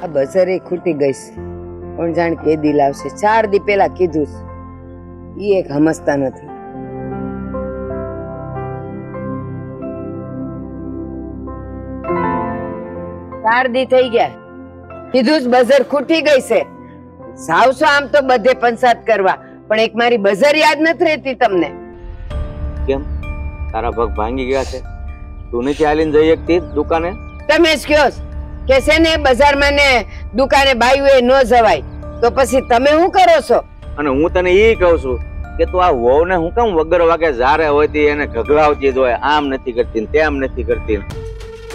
આ બજારે ખૂટી ગઈશ, પણ જાણ કે દી લાવશે. 4 દી પેલા કીધું, ઈ એક સમજતા નથી. ચાર દી થઈ ગયા, કીધું બજાર ખૂટી ગઈ છે. સાવસો આમ તો બધે પંચાયત કરવા, પણ એક મારી બજાર યાદ નથી રહેતી તમને. કેમ તારા પગ ભાંગી ગયા છે? તું નથી હાલીને જઈ શકતી દુકાને? તમે જ કહો કે છે ને બજારમાં ને દુકાને બાયું ન જવાય, તો પછી તમે શું કરો છો? અને હું તને એ કહું છું કે તું આ વહુ ને હું કેમ વગર વાગે જારે હોતી એને ઘગલાવતી જ હોય, આમ નથી કરતી તેમ નથી કરતી.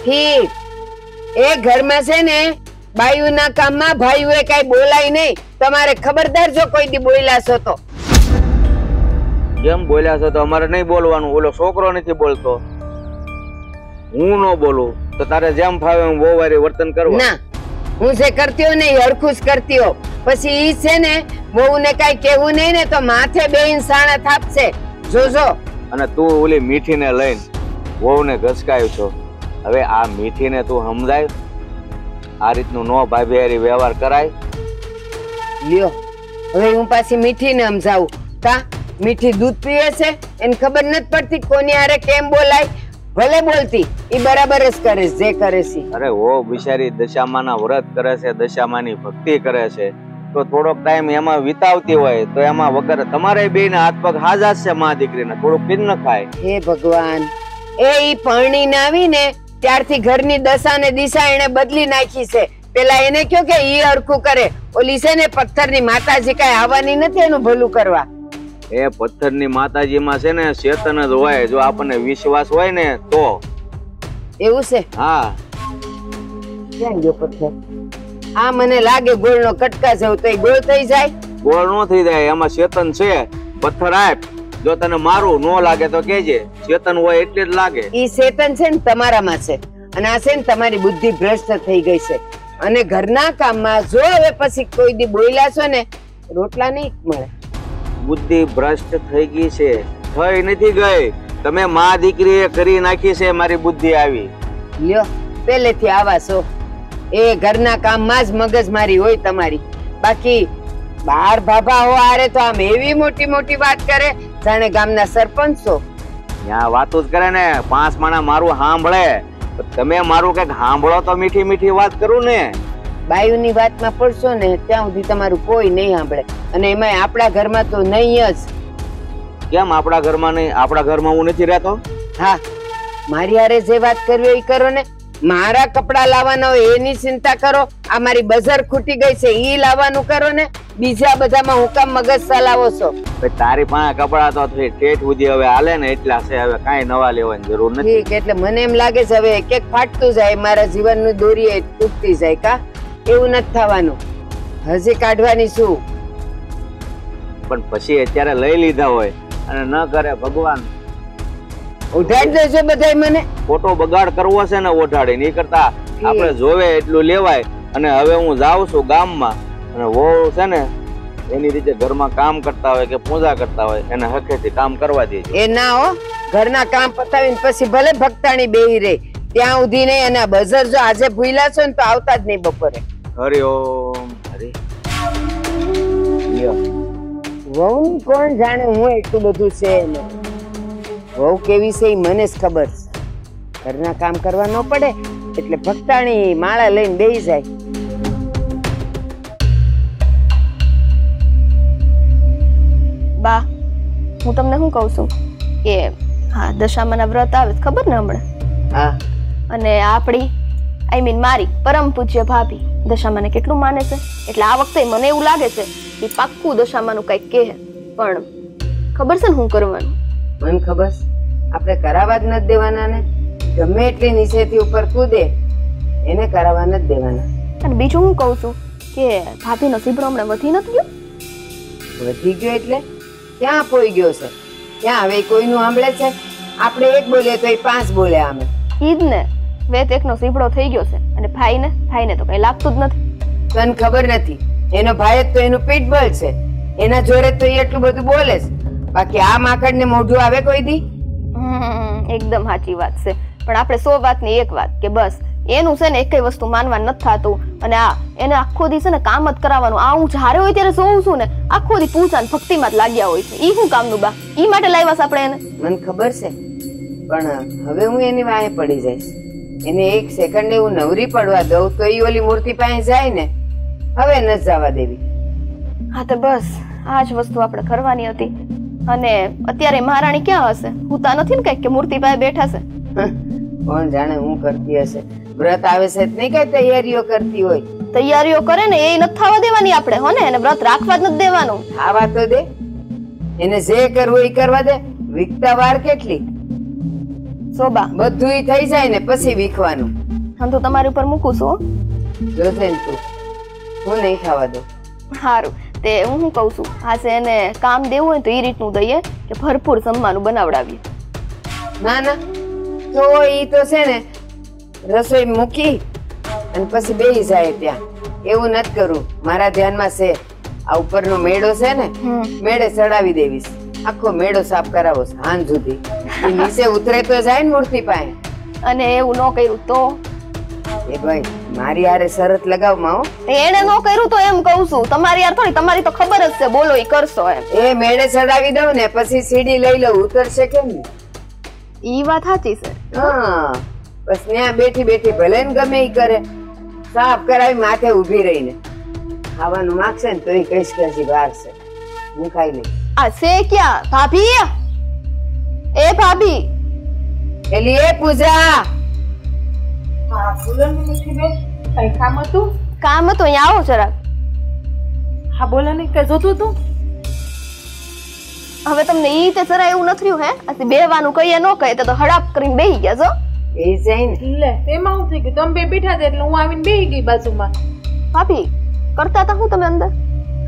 ઠીક, એ ઘરમાં છે ને બાયું ના કામમાં ભાઈઓએ કઈ બોલાય નહીં. તમારે ખબરદાર જો કોઈ દી બોલ્યા છો તો. કેમ બોલ્યા છો તો અમારે નહીં બોલવાનું? ઓલો છોકરો નથી બોલતો, હું ન બોલું તો તારે જેમ ફાવે હું બહુ વારી વર્તન કરવું? ના, હું જે કરતી હો ને એ હરખું જ કરતી હો. પછી ઈ છે ને બહુ ને કઈ કેવું નહીં ને તો માથે બેહીન સાણા થાપશે, જોજો. અને તું ઓલી મીઠી ને લઈને બહુ ને ઘસકાયું છો. હવે આ મીઠી ને તું સમજાય, આ રીતનું નો ભાભી હારી વ્યવહાર કરાય. લ્યો, હવે હું પાછી મીઠી ને સમજાવું. કા મીઠી દૂધ પીવે છે, એને ખબર નથી પડતી કોની હારે કેમ બોલાય. ભલે બોલતી, ઈ બરાબર જ કરે જે કરે છે. અરે ઓ બિચારી દશામાના વ્રત કરે છે, દશામાની ભક્તિ કરે છે, તો થોડોક ટાઈમ એમાં વિતાવતી હોય તો એમાં વગર તમારે બેયના હાથ પગ હાજા છે માં દીકરીને, થોડું પીન ન ખાય. હે ભગવાન, એ ઈ પરણી ને આવી ને ત્યારથી ઘરની દશા ને દિશા એને બદલી નાખી છે. પેલા એને કયો કે ઈ હરખું કરે, ઓલી છે ને પથ્થરની માતાજી કઈ આવવાની નથી એનું ભલું કરવા. એ પથ્થરની માતાજીમાં છે ને ચેતન જ હોય, જો આપણને વિશ્વાસ હોય ને તો. એવું છે? હા. ક્યાં ગયો પથ્થર? આ મને લાગે ગોળનો કટકા જેવું, તો ગોળ થઈ જાય? ગોળ નો થઈ જાય, એમાં ચેતન છે. પથ્થર આપ, જો તને મારું નો લાગે તો કેજે, ચેતન હોય એટલે જ લાગે. ઈ ચેતન છે ને તમારામાં છે, અને આ છે ને તમારી બુદ્ધિ ભ્રષ્ટ થઈ ગઈ છે. અને ઘરના કામમાં જો હવે પછી કોઈ દી બોલ્યા છો ને રોટલા નહીં મળે. બુદ્ધિ ભ્રષ્ટ થઈ ગઈ છે? થઈ નથી ગઈ, તમે માં દીકરીએ કરી નાખી છે મારી બુદ્ધિ આવી. લ્યો, પહેલેથી આવા છો. એ ઘરના કામમાં જ મગજ મારી હોય તમારી. બાકી બાર ભાભા હો આરે તો આમ એવી મોટી મોટી વાત કરે જાણે ગામના સરપંચ છો. ત્યાં વાતો જ કરે ને, 5 માણા મારું સાંભળે. તમે મારું કઈક સાંભળો તો મીઠી મીઠી વાત કરું ને. બાયુની વાતમાં પડશો ને ત્યાં સુધી તમારું કોઈ નહીં સાંભળે, અને એમાં આપણા ઘરમાં તો નહીં જ. કેમ આપણા ઘરમાં નહીં? આપણા ઘરમાં હું નથી રહેતો. હા, મારી હારે જે વાત કરવી હોય એ કરો ને. મારા કપડા લાવવાના હોય એની ચિંતા કરો, આ મારી બજાર ખૂટી ગઈ છે ઈ લાવવાનું કરો ને. બીજા બધામાં હું કામ મગજ ચલાવો છો? તારી પાસે કપડા તો ઠેઠ સુધી હવે હાલે ને એટલા છે, હવે કાંઈ નવા લેવાની જરૂર નથી. ઠીક, એટલે મને એમ લાગે છે હવે એક એક ફાટતું જાય, મારા જીવનનું દોરી તૂટતી જાય. કા એવું નથી થવાનું, હજી કાઢવાની શું. પણ પછી અત્યારે લઈ લીધા હોય અને ન કરે ભગવાન. ઉઠાડી દેજો બધાય મને. ખોટો બગાડ કરવો છે ને ઓઢાડી, નહીં કરતા આપણે જોવે એટલું લેવાય. અને હવે હું જાઉં છું ગામમાં, અને વહુ છે ને એની રીતે ઘરમાં કામ કરતા હોય કે પૂજા કરતા હોય એને હકેથી કામ કરવા દેજો. એ ના હો, ઘરના કામ પતાવીને પછી ભલે ભક્તાણી બેહી રહે ત્યાં સુધી નહીં. અને બજાર જો આજે ભૂલ્યા છો ને તો આવતા જ નહીં બપોરે. હરિ ઓમ હરિ. વહુ કોણ જાણે, હું એટલું બધું છે એને. વહુ કેવી છે એ મને જ ખબર છે. ઘરના કામ કરવા ન પડે એટલે ભક્તાણી માળા લઈને બેહી જાય. બા, હું તમને શું કહું છું કે હા દશામાના વ્રત આવે ખબર ને હમણાં? હા. અને આપણી મારી પરમ પૂજ્ય ભાભી દશામાને કેટલું માને છે, એટલે આ વખતે મને એવું લાગે છે કે પાક્કું દશામાનું કંઈક કહે. પણ ખબર છે ને શું કરવાનું? મને ખબર, આપણે કરાવવા જ નથી દેવાના ને. ગમે એટલી નીચેથી ઉપર કૂદે એને કરાવવા નથી દેવાના. અને બીજું હું કહું છું કે ભાભીનો સીબડો હમણાં વધી નથી ગયો? વધી ગયો એટલે ક્યાં પોઈ ગયો છે? ક્યાં હવે કોઈનું સાંભળે છે? આપણે એક બોલીએ તો એ 5 બોલે. આમે ઈદ ને વેત એકનો સીબડો થઈ ગયો છે, અને ભાઈને તો કઈ લાગતું જ નથી. તને ખબર નથી, એનો ભાઈ જ તો એનું પીઠબળ છે, એના જોડે તો એ એટલું બધું બોલે છે. બાકી આ માકડ ને મોઢું આવે કોઈ દી? એકદમ સાચી વાત છે. પણ આપણે 100 વાતની એક વાત કે બસ એનું છે ને એકેય વસ્તુ માનવા નથી થતું. અને આ એને આખો દી છે ને કામ જ કરાવવાનું. આ હું જ્યારે હોય ત્યારે જોઉં છું ને આખો દી પૂજા ને ભક્તિમાં જ લાગ્યા હોય છે. ઈ શું કામનું બા? ઈ માટે લાવ્યા છે આપણે એને? મને ખબર છે, પણ હવે હું એની વાહે પડી જઈશ. એને એક સેકન્ડ હું નવરી પડવા દઉં તો ઈ ઓલી મૂર્તિ પાસે જાય ને. હવે ન જવા દેવી. હા તો બસ આ જ વસ્તુ આપણે કરવાની હતી. અને અત્યારે મહારાણી ક્યાં હશે? હુતા નથી ને કઈક કે મૂર્તિ પાસે બેઠા છે? કોણ જાણે હું કરતી હશે. વ્રત આવે છે નહીં કઈ તૈયારીઓ કરતી હોય. તૈયારીઓ કરે ને એ નથી થવા દેવાની આપણે, હો ને? એને વ્રત રાખવા જ નથી દેવાનું. ખાવા તો દે, એને જે કરવું એ કરવા દે. વીકતા વાર કેટલી? શોભા બધું ઈ થઈ જાય ને પછી વીખવાનું. હું તો તમારી ઉપર મૂકું છું. જોશે ને તું, હું નહીં ખાવા દઉં. સારું, તે હું શું કઉ છું, આજે એને કામ દેવું હોય તો એ રીતનું દઈએ કે ભરપૂર જમવાનું બનાવડાવીએ. ના ના, તો ઈ તો છે ને રસોઈ મૂકી અને પછી બેસી જાય ત્યાં. એવું નથી કરવું. મારા ધ્યાનમાં છે આ ઉપરનો મેળો છે ને, મેળે ચડાવી દેવીશ. આખો મેળો સાફ કરાવો સાંજ સુધી. નીચે ઉતરે તો જાય ને મૂર્તિ પાસે. અને એવું ન કર્યું તો? એ ભાઈ મારી હારે શરત લગાવમાં હો. એને ન કર્યું તો એમ કઉ છું. તમારી યાર થોડી, તમારી તો ખબર જ છે બોલો ઈ કરશો એમ. એ મેળે ચડાવી દઉં ને પછી સીડી લઈ લઉં. ઉતરશે કેમ ને? ઈ વાત સાચી છે. હા, બસ ત્યાં બેઠી બેઠી ભલે ને ગમે ઈ કરે. સાફ કરાવી માથે ઉભી રહીને ખાવાનું માંગશે ને તો એ કહીશ કે હજી વાર છે, હું ખાઈ લઈ. આ છે ક્યાં ભાભી? એ ભાભી, એલી એ પૂજા. હા બોલો ને મીઠીબેન, કઈ કામ હતું? કામ હતું, અહીંયા આવો જરાક. હા બોલો ને, કઈ જોતું હતું? હવે તમને ઈ તે જરા એવું નથી રહ્યું? હે આ બેવાનું કહીએ ન કહે તો હડાપ કરીને બેહી ગયા છો. એ જાય ને લે તેમાં શું થઈ ગયું? તમે બે બેઠા હતા એટલે હું આવીને બેહી ગઈ બાજુમાં. ભાભી કરતા હતા હું તમે અંદર?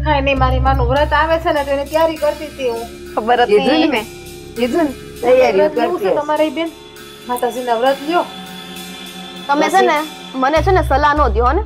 હા નહીં, મારી માનું વ્રત આવે છે ને તો એને તૈયારી કરતી હતી હું. ખબર કીધું ને હતી. મેં, કીધું ને તૈયારી વ્રત લેવું છે કરતી હશે. તમારી બેન? માતાજીના વ્રત લ્યો. તમે છે ને મને છે ને સલાહ નો દ્યો ને.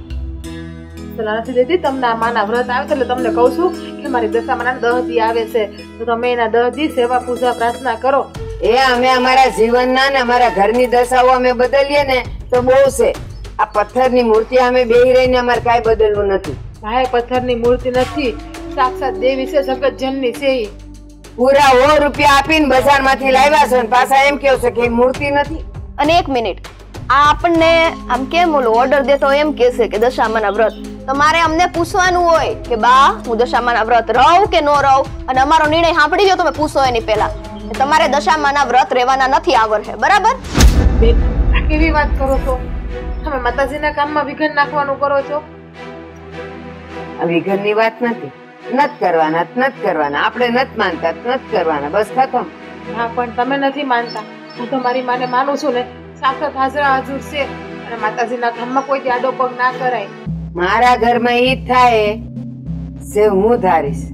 સલાહ નથી દેતી તમને. આ માના વ્રત આવે છે એટલે તમને કહું છું કે મારી દશામાના 10 દી આવે છે તો તમે એના 10 દી સેવા પૂજા પ્રાર્થના કરો. એ અમે અમારા જીવનના ને અમારા ઘરની દશાઓ અમે બદલીએ ને તો બહુ છે. આ પથ્થરની મૂર્તિ અમે બેહી રહીને અમારે કાંઈ બદલવું નથી. ભાઈ પથ્થરની મૂર્તિ નથી, સાક્ષાત દેવી છે, જગત જનની છે ઈ. પૂરા 100 રૂપિયા આપીને બજારમાંથી લાવ્યા છો ને પાછા એમ કહો છો કે મૂર્તિ નથી. અને એક મિનિટ, આ આપણને આમ કેમ ઓલો ઓર્ડર દેતો એમ કહેશે કે દશામાના વ્રત. તમારે અમને પૂછવાનું હોય કે બા હું દશામાના વ્રત રહું કે નો રહું, અને અમારો નિર્ણય સાંભળી લો. તમે પૂછો એની પહેલા કે તમારે દશામાના વ્રત રહેવાના નથી આવર છે, બરાબર? બેન આ કેવી વાત કરો છો? તમે માતાજીના કામમાં વિઘન નાખવાનું કરો છો. આ વિઘનની વાત નથી. નત કરવાના, નત કરવાના. આપણે નત માનતા, નત કરવાના. બસ ખતમ. હા પણ તમે નથી માનતા. હું તો મારી માને માનું છું ને, સાક્ષાત હાજરા હાજર છે અને માતાજીના કામમાં કોઈ આડો પગ ના કરાય. મારા ઘરમાં ઈ જ થાય છે હું ધારીશ.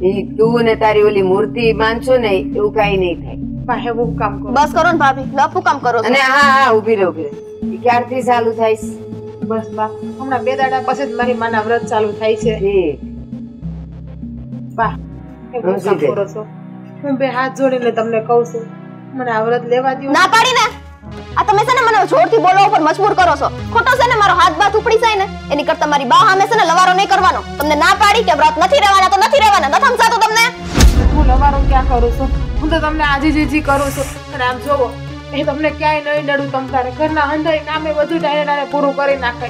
ઈ તું ને તારી ઓલી મૂર્તિ માનશો ને એવું કઈ નહીં થાય. પાસે એવું કામ કરો. બસ કરો ને ભાભી, લફું કામ કરો છો. અને હા હા ઉભી રહે, ઉભી રહે. ઈ ક્યારથી ચાલુ થાય છે? બસ બા હમણાં 2 દાડા પછી જ મારી માના વ્રત ચાલુ થાય છે. ઠીક. બા એવું કામ કરો છો. હું બે હાથ જોડીને તમને કહું છું, મને આ વ્રત લેવા દ્યો. ના પાડી ને. આ તમે છે ને મને જોરથી બોલવા ઉપર મજબૂર કરો છો. ખોટો છે ને મારો હાથ બાથ ઉપડી જાય ને એની કરતા મારી બા સામે છે ને લવારો નહીં કરવાનો. તમને ના પાડી કે વ્રત નથી રહેવાના તો નથી રહેવાના. નથી સમજાતું તમને? હું લવારો ક્યાં કરું છું? હું તો તમને આજી જીજી કરું છું. અને આમ જોવો એ તમને ક્યાંય નહીં નડું. તમ તારે ઘરના હંધાઈ કામે બધું ટાણે પૂરું કરી નાખે.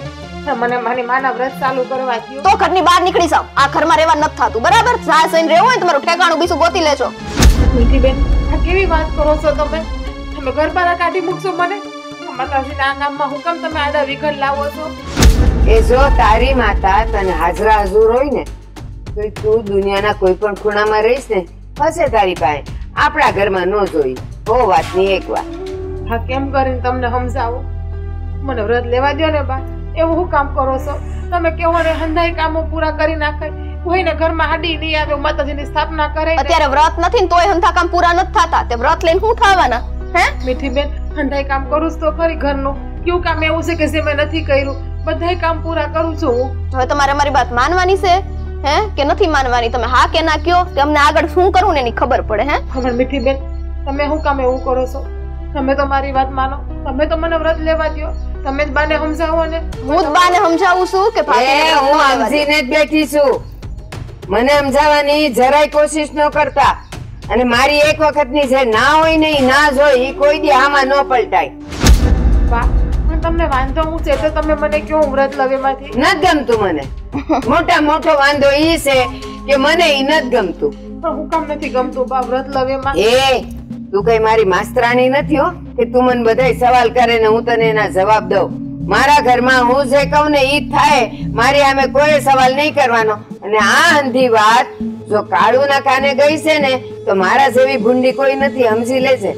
મને મારી માના વ્રત ચાલુ કરવા દ્યો. તો ઘરની બહાર નીકળી જાવ. આ ઘરમાં રહેવા નથી થતું, બરાબર? જ્યાં જઈને રહેવું હોય તમારું ઠેકાણું બીજું ગોતી લેજો. મીઠી બેન આ કેવી વાત કરો છો તમે? તમે ઘર બહાર કાઢી મૂકશો મને? માતાજીના આ કામમાં હું કેમ તમે આડા વિઘન લાવો છો? એ જો તારી માતા તને હાજરા હજુર હોય ને તો તું દુનિયાના કોઈ પણ ખૂણામાં રહીશ ને હશે તારી પાસે. આપણા ઘરમાં ન જોઈ. બહુ વાતની એક વાત. હા કેમ કરીને તમને સમજાવો? મને વ્રત લેવા દ્યો ને બા. એવું શું કામ કરો છો તમે? કેવો ને હંધાઈ કામો પૂરા કરી નાખાય. કોઈને ઘરમાં આડી નહીં આવે, માતાજીની સ્થાપના કરે. અત્યારે વ્રત નથી ને તોય હંધા કામ પૂરા નથી થતા. તે વ્રત લઈને શું થવાના? હે મીઠી બેન હંધાઈ કામ કરું છું તો ખરી ઘરનું. કયું કામ એવું છે કે જે મેં નથી કર્યું? બધાય કામ પૂરા કરું છું હું. હવે તમારે અમારી વાત માનવાની છે હે કે નથી માનવાની? તમે હા કે ના કયો કે અમને આગળ શું કરવું ને એની ખબર પડે. હે ખબર મીઠી બેન તમે શું કામ એવું કરો છો? તમે તો મારી વાત માનો. તમે તો મને વ્રત લેવા દ્યો. તમે જ બાને સમજાવો ને. હું જ બાને સમજાવું છું કે ભાભીને હું આવવા દે. સમજીને જ બેઠી છું. મને સમજાવવાની જરાય કોશિશ ન કરતા. અને મારી એક વખતની જે ના હોય ને ઈ ના જ હોય, ઈ કોઈ દી આમાં ન પલટાય. બા પણ તમને વાંધો હું છે તો તમે મને કયો હું વ્રત લવેમાંથી. નથી ગમતું મને. મોટા મોટો વાંધો ઈ છે કે મને ઈ નથી ગમતું. પણ હું કામ નથી ગમતું બા વ્રત લવેમાં? એ તું કઈ મારી માસ્તરાણી નથી હો કે તું મને બધાય સવાલ કરે ને હું તને એના જવાબ દઉં. મારા ઘરમાં હું જે કહું ને ઈ જ થાય. મારી સામે કોઈ સવાલ નહીં કરવાનો. અને આ અંધી વાત જો કાળુના કાને ગઈ છે ને તો મારા જેવી ભૂંડી કોઈ નથી, સમજી લેજે.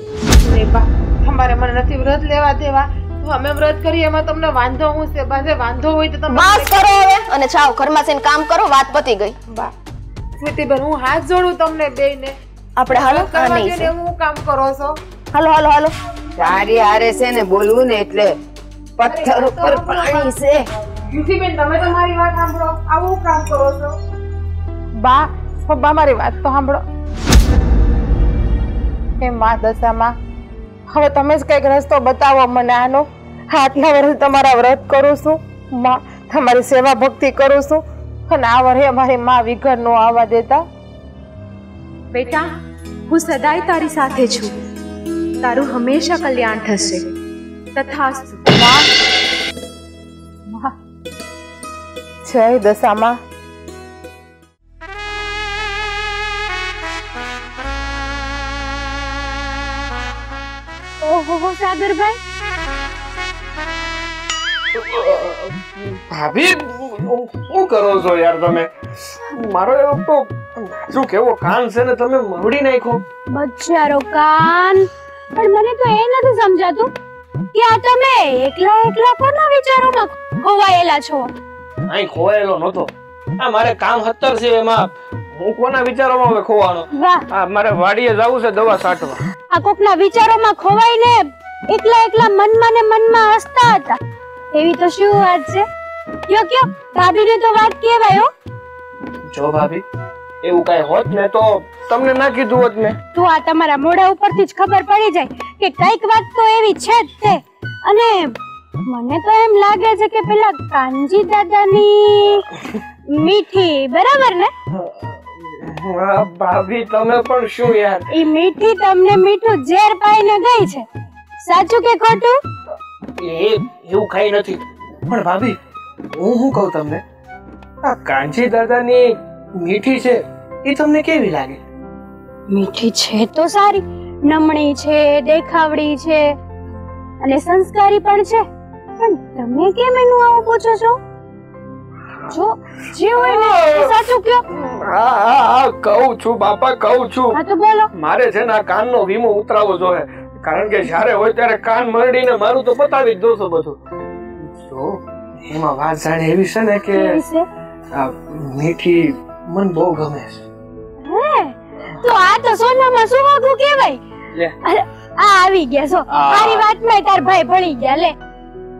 નહીં બા, તમારે મને નથી વ્રત લેવા દેવા તો અમે વ્રત કરીએ એમાં તમને વાંધો હું છે? બા, જે વાંધો હોય તો તમે બસ કરો હવે અને જાઓ ઘરમાં જઈને કામ કરો. વાત પતી ગઈ. બા સ્વીટીબેન, હું હાથ જોડું તમને બેયને. આપણે હાલો આ કરવા નહીં દે ને, છે. એવું કામ કરો છો. હાલો હાલો હાલો. તારી હારે છે ને બોલવું ને એટલે પથ્થર ઉપર પાણી છે. યુસીબેન, તમે તો મારી વાત સાંભળો. આવું કામ કરો છો? બા પપ્પા મારી વાત તો સાંભળો. હે માં દશામાં, હવે તમે જ કઈક રસ્તો બતાવો મને આનો. આટલા વર્ષ તમારા વ્રત કરું છું માં, તમારી સેવા ભક્તિ કરું છું, અને આ વર્ષે મારી માં વિઘર નો આવવા દેતા. બેટા, હું સદાય તારી સાથે છું. તારું હંમેશા કલ્યાણ થશે. તથાસ્તુ. જય દશામાં. ઓહો સાગરભાઈ, ભાભી શું કરો છો યાર તમે? મારો એવો તો શું કેવો કાન છે ને તમે મવડી નાખો. બચારો કાન. પણ મને તો એ નથી સમજાતું કે આ તમે એકલા એકલા કોના વિચારોમાં ખોવાયેલા છો? અહીં ખોવાયેલો નતો. આ મારે કામ 17 છે, એમાં હું કોના વિચારોમાં હવે ખોવાનો? વાહ, આ મારે વાડીએ જવું છે દવા છાંટવા. આ કોકના વિચારોમાં ખોવાઈને એકલા એકલા મનમાં ને મનમાં હસતા હતા. એવી તો શું વાત છે? કયો કયો, ભાભીને તો વાત કહેવાય હો. જો ભાભી, એવું કઈ હોત ને તો તમને ના કીધું હોત ને. તો આ તમારા મોઢા ઉપરથી જ ખબર પડી જાય કે કઈક વાત તો એવી છે જ તે. અને મને તો એમ લાગે છે કે પેલા કાનજી દાદાની મીઠી, બરાબર ને? હા ભાભી, તમે પણ શું યાર. ઈ મીઠી તમને મીઠું ઝેર પાઈને ગઈ છે. સાચું કે ખોટું? એવું કઈ નથી. પણ ભાભી, હું શું કહું તમને, આ કાંજી દાદાની મીઠી છે એ તમને કેવી લાગે? મીઠી છે તો સારી, નમણી છે, દેખાવડી છે અને સંસ્કારી પણ છે. પણ તમે કેમ એનું આવું પૂછો છો? જો જે હોય ને એ સાચું કયો. હા કહું છું બાપા, કહું છું. હા તો બોલો. મારે છે ને આ કાનનો વીમો ઉતરાવવો જોઈએ, કારણ કે જ્યારે હોય ત્યારે કાન મરડીને મારું તો પતાવી જ દોસો બધું. જો એમાં વાત જાણે એવી છે ને કે આ મીઠી મન બહુ ગમે છે. હે, તો આ તો સોનામાં સુહાગું કહેવાય. અરે આ આવી ગયા છો. મારી વાતમાં તાર ભાઈ ભણી ગયા. લે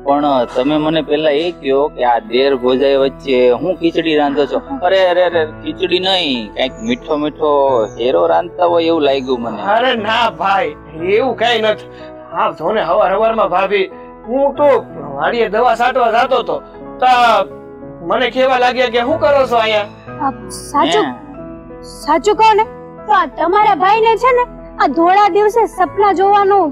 પણ તમે મને પેલા એ કહો કે આ દેર ભોજાઈ વચ્ચે હું ખીચડી રાંધો છો? અરે અરે અરે, ખીચડી નહીં, કઈક મીઠો મીઠો હેરો રાંધતા હોય એવું લાગ્યું મને. અરે ના ભાઈ, એવું કઈ નથી. હા જો ને, હવારમાં ભાભી હું તો વાડીએ દવા છાંટવા જતો હતો તો મને કેવા લાગ્યા કે શું કરો છો અહીંયા? સાચું સાચું કહો ને તો આ તમારા ભાઈને છે ને આ ધોળા દિવસે સપના જોવાનું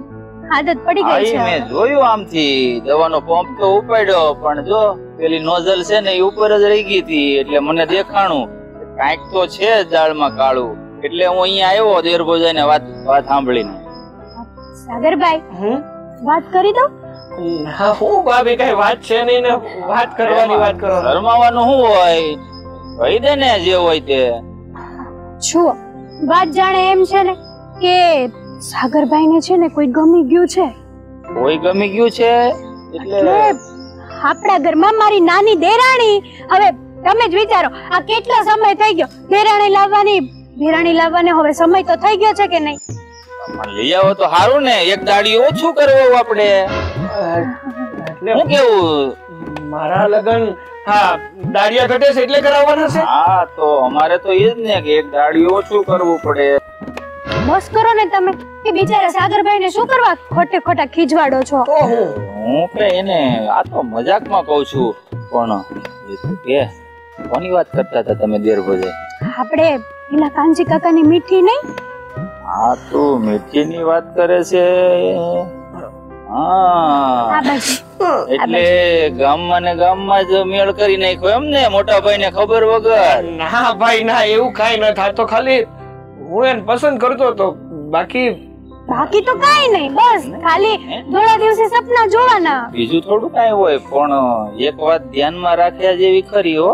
આદત પડી ગઈ છે. મેં જોયું આમથી દવાનો પંપ તો ઉપાડ્યો, પણ જો પેલી નોઝલ છે ને એ ઉપર જ રહી ગઈ હતી, એટલે મને દેખાણું કાંઈક તો છે દાળમાં કાળું, એટલે હું અહીંયા આવ્યો દેર ભોજાઈને વાત સાંભળીને. સાગરભાઈ, વાત કરી દો. હા હું ભાભી, કઈ વાત છે નહીં ને વાત કરવાની વાત કરો. શરમાવાનું શું હોય, કહી દે ને જે હોય તે. જુઓ, વાત જાણે એમ છે ને કે સાગરભાઈ ને છે ને કોઈ ગમી ગયું છે. કોઈ ગમી ગયું છે એટલે આપણા ઘરમાં મારી નાની દેરાણી. હવે તમે જ વિચારો, આ કેટલો સમય થઈ ગયો દેરાણી લાવવાને હવે સમય તો થઈ ગયો છે કે નહીં? લઈ આવો તો સારું ને, એક દાડી ઓછું કરવું આપણે. હું કેવું, મારા લગન હા દાડિયા ઘટે છે એટલે કરાવવાના છે. હા તો અમારે તો એ જ ને કે એક દાડી ઓછું કરવું પડે. બસ કરો ને તમે કે બિચારા સાગરભાઈ ને શું કરવા ખોટે ખોટા ખીજવાડો છો? તો હું કે એને આ તો મજાકમાં કહું છું, પણ એ તો કે કોની વાત કરતા હતા તમે દેર ભોજે? આપણે પેલા કાંજી કાકાની મીઠી નહીં? હા તો મીઠીની વાત કરે છે. હા આ બાજુ. એટલે ગામમાં ને ગામમાં જ મેળ કરી નાખ્યો એમ ને, મોટા ભાઈ ને ખબર વગર? ના ભાઈ ના, એવું કાઈ ન થાય. તો ખાલી હું એને પસંદ કરતો હતો, બાકી તો કાઈ નહીં, બસ ખાલી થોડા દિવસે સપના જોવાના. બીજું થોડું કઈ હોય. પણ એક વાત ધ્યાનમાં રાખ્યા જેવી ખરી હો.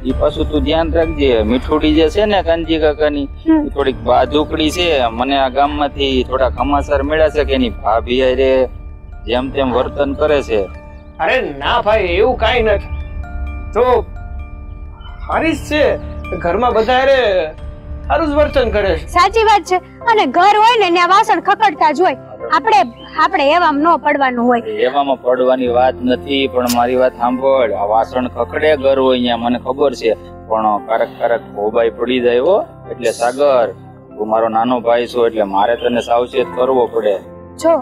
ઈ પાછું તું ધ્યાન રાખજે, મીઠુડી જે છે ને કાનજી કાકાની, થોડીક બાજુકડી છે. મને આ ગામમાંથી થોડા સમાચાર મળ્યા છે કે એની ભાભી હારે જેમ તેમ વર્તન કરે છે. અરે ના ભાઈ, એવું કાઈ નથી. તો હારીસ છે, ઘરમાં બધા હારે સારું જ વર્તન કરે છે. સાચી વાત છે. અને ઘર હોય ને ત્યાં વાસણ ખકડતા જ હોય. આપણે એવામાં ન પડવાનું હોય. એવામાં પડવાની વાત નથી, પણ મારી વાત સાંભળ. આ વાસણ ખકડે ઘર હોય અહીંયા મને ખબર છે, પણ કારક ભોબાઈ પડી જાય હો. એટલે સાગર, તું મારો નાનો ભાઈ છો, એટલે મારે તને સાવચેત કરવો પડે. જો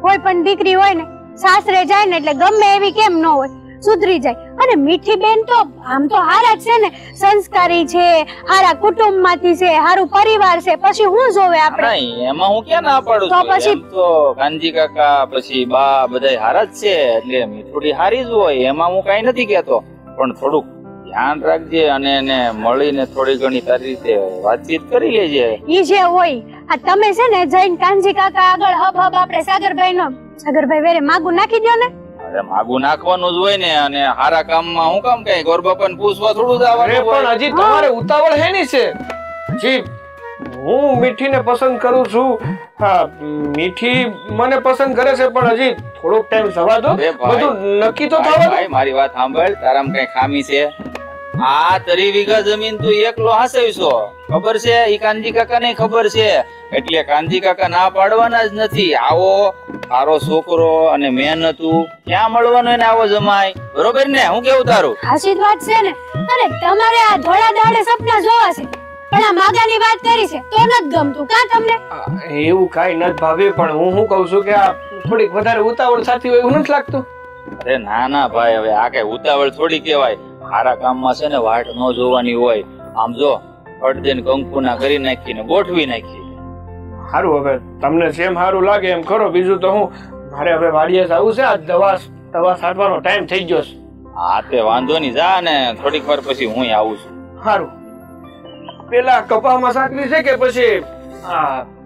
કોઈ પણ દીકરી હોય ને સાસરે જાય ને એટલે ગમે એવી કેમ ન હોય સુધરી જાય. અને મીઠી બેન તો આમ તો હારા જ છે ને, સંસ્કારી છે, હારા કુટુંબ માંથી છે, હારું પરિવાર છે. પછી હું જોવે આપણે? એમાં હું ક્યાં ના પાડું છું. પછી તો કાનજી કાકા પછી બા બધા હારા જ છે, એટલે મીઠુડી હારી જ હોય, એમાં હું કઈ નથી કેતો. પણ થોડુંક ધ્યાન રાખજે અને એને મળીને થોડી ઘણી તારી રીતે વાતચીત કરી લેજે. ઈ જે હોય આ તમે છે ને જઈને કાનજી કાકા આગળ હબ આપણે સાગરભાઈ વેરે માગું નાખી દો ને. અરે માગું નાખવાનું જ હોય ને, અને હારા કામમાં હું કામ કઈ ગોર બાપાને પૂછવા થોડું જવાનું હોય. પણ હજી તમારે ઉતાવળ હે ની છે. જી હું મીઠીને પસંદ કરું છું. હા, મીઠી મને પસંદ કરે છે, પણ હજી થોડોક ટાઈમ જવા દો, બધું નક્કી તો થવા દો. મારી વાત સાંભળ, તારામાં કઈ ખામી છે? આ 3 વીઘા જમીન તું એકલો હાસવીશો, ખબર છે? ઈ કાનજી કાકા ને ખબર છે, એટલે કાનજી કાકા ના પાડવાના જ નથી. આવો તારો છોકરો અને મહેનતું ક્યાં મળવાનું એને આવો જમાય, બરોબર ને? હું કેવું તારું? સાચી વાત છે ને. અને તમારે આ ધોળા દાડે સપના જોવા છે, પણ આ માગાની વાત કરી છે તો નથી ગમતું કા તમને? એવું કાઈ નથી ભાભી, પણ હું શું કહું છું કે આ થોડીક વધારે ઉતાવળ સાથી હોય એવું નથી લાગતું? અરે ના ભાઈ, હવે આ કઈ ઉતાવળ થોડી કહેવાય. સારા કામમાં છે ને વાટ ન જોવાની હોય. આમ જો અડદેન કંકુના કરી નાખીને ગોઠવી નાખી. સારું, હવે તમને જેમ સારું લાગે એમ કરો. બીજું તો હું મારે હવે વાડીએ જવું છે, આ દવા છાંટવાનો ટાઈમ થઈ ગયો છે. હા તે વાંધો નહીં, જા ને થોડીક વાર પછી હું આવું છું. સારું, પેલા કપામાં સાંકવી છે કે પછી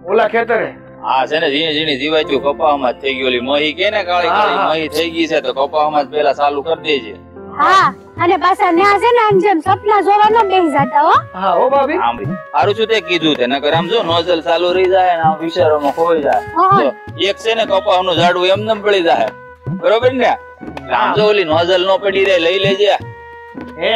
ઓલા ખેતરે? હા છે ને, ઝીણી જીવાચ્યું કપામાં જ થઈ ગયું. મહી કે ને કાળી કાળી મહી થઈ ગઈ છે, તો કપામાં જ પેલા ચાલુ કરી દેજે. હા, અને પાછા ન્યા છે ને આમ જેમ સપના જોવાનો બેહી જાતા હો. હા હો ભાભી, સારું છું તે કીધું તે, નકર આમ જો નોઝલ ચાલુ રહી જાય ને આમ વિચારોમાં ખોઈ જાય. એક છે ને કપાનું ઝાડવું એમને પડી જાય, બરોબર ને? આમ જો ઓલી નોઝલ નો પડી રહે, લઈ લેજે. હે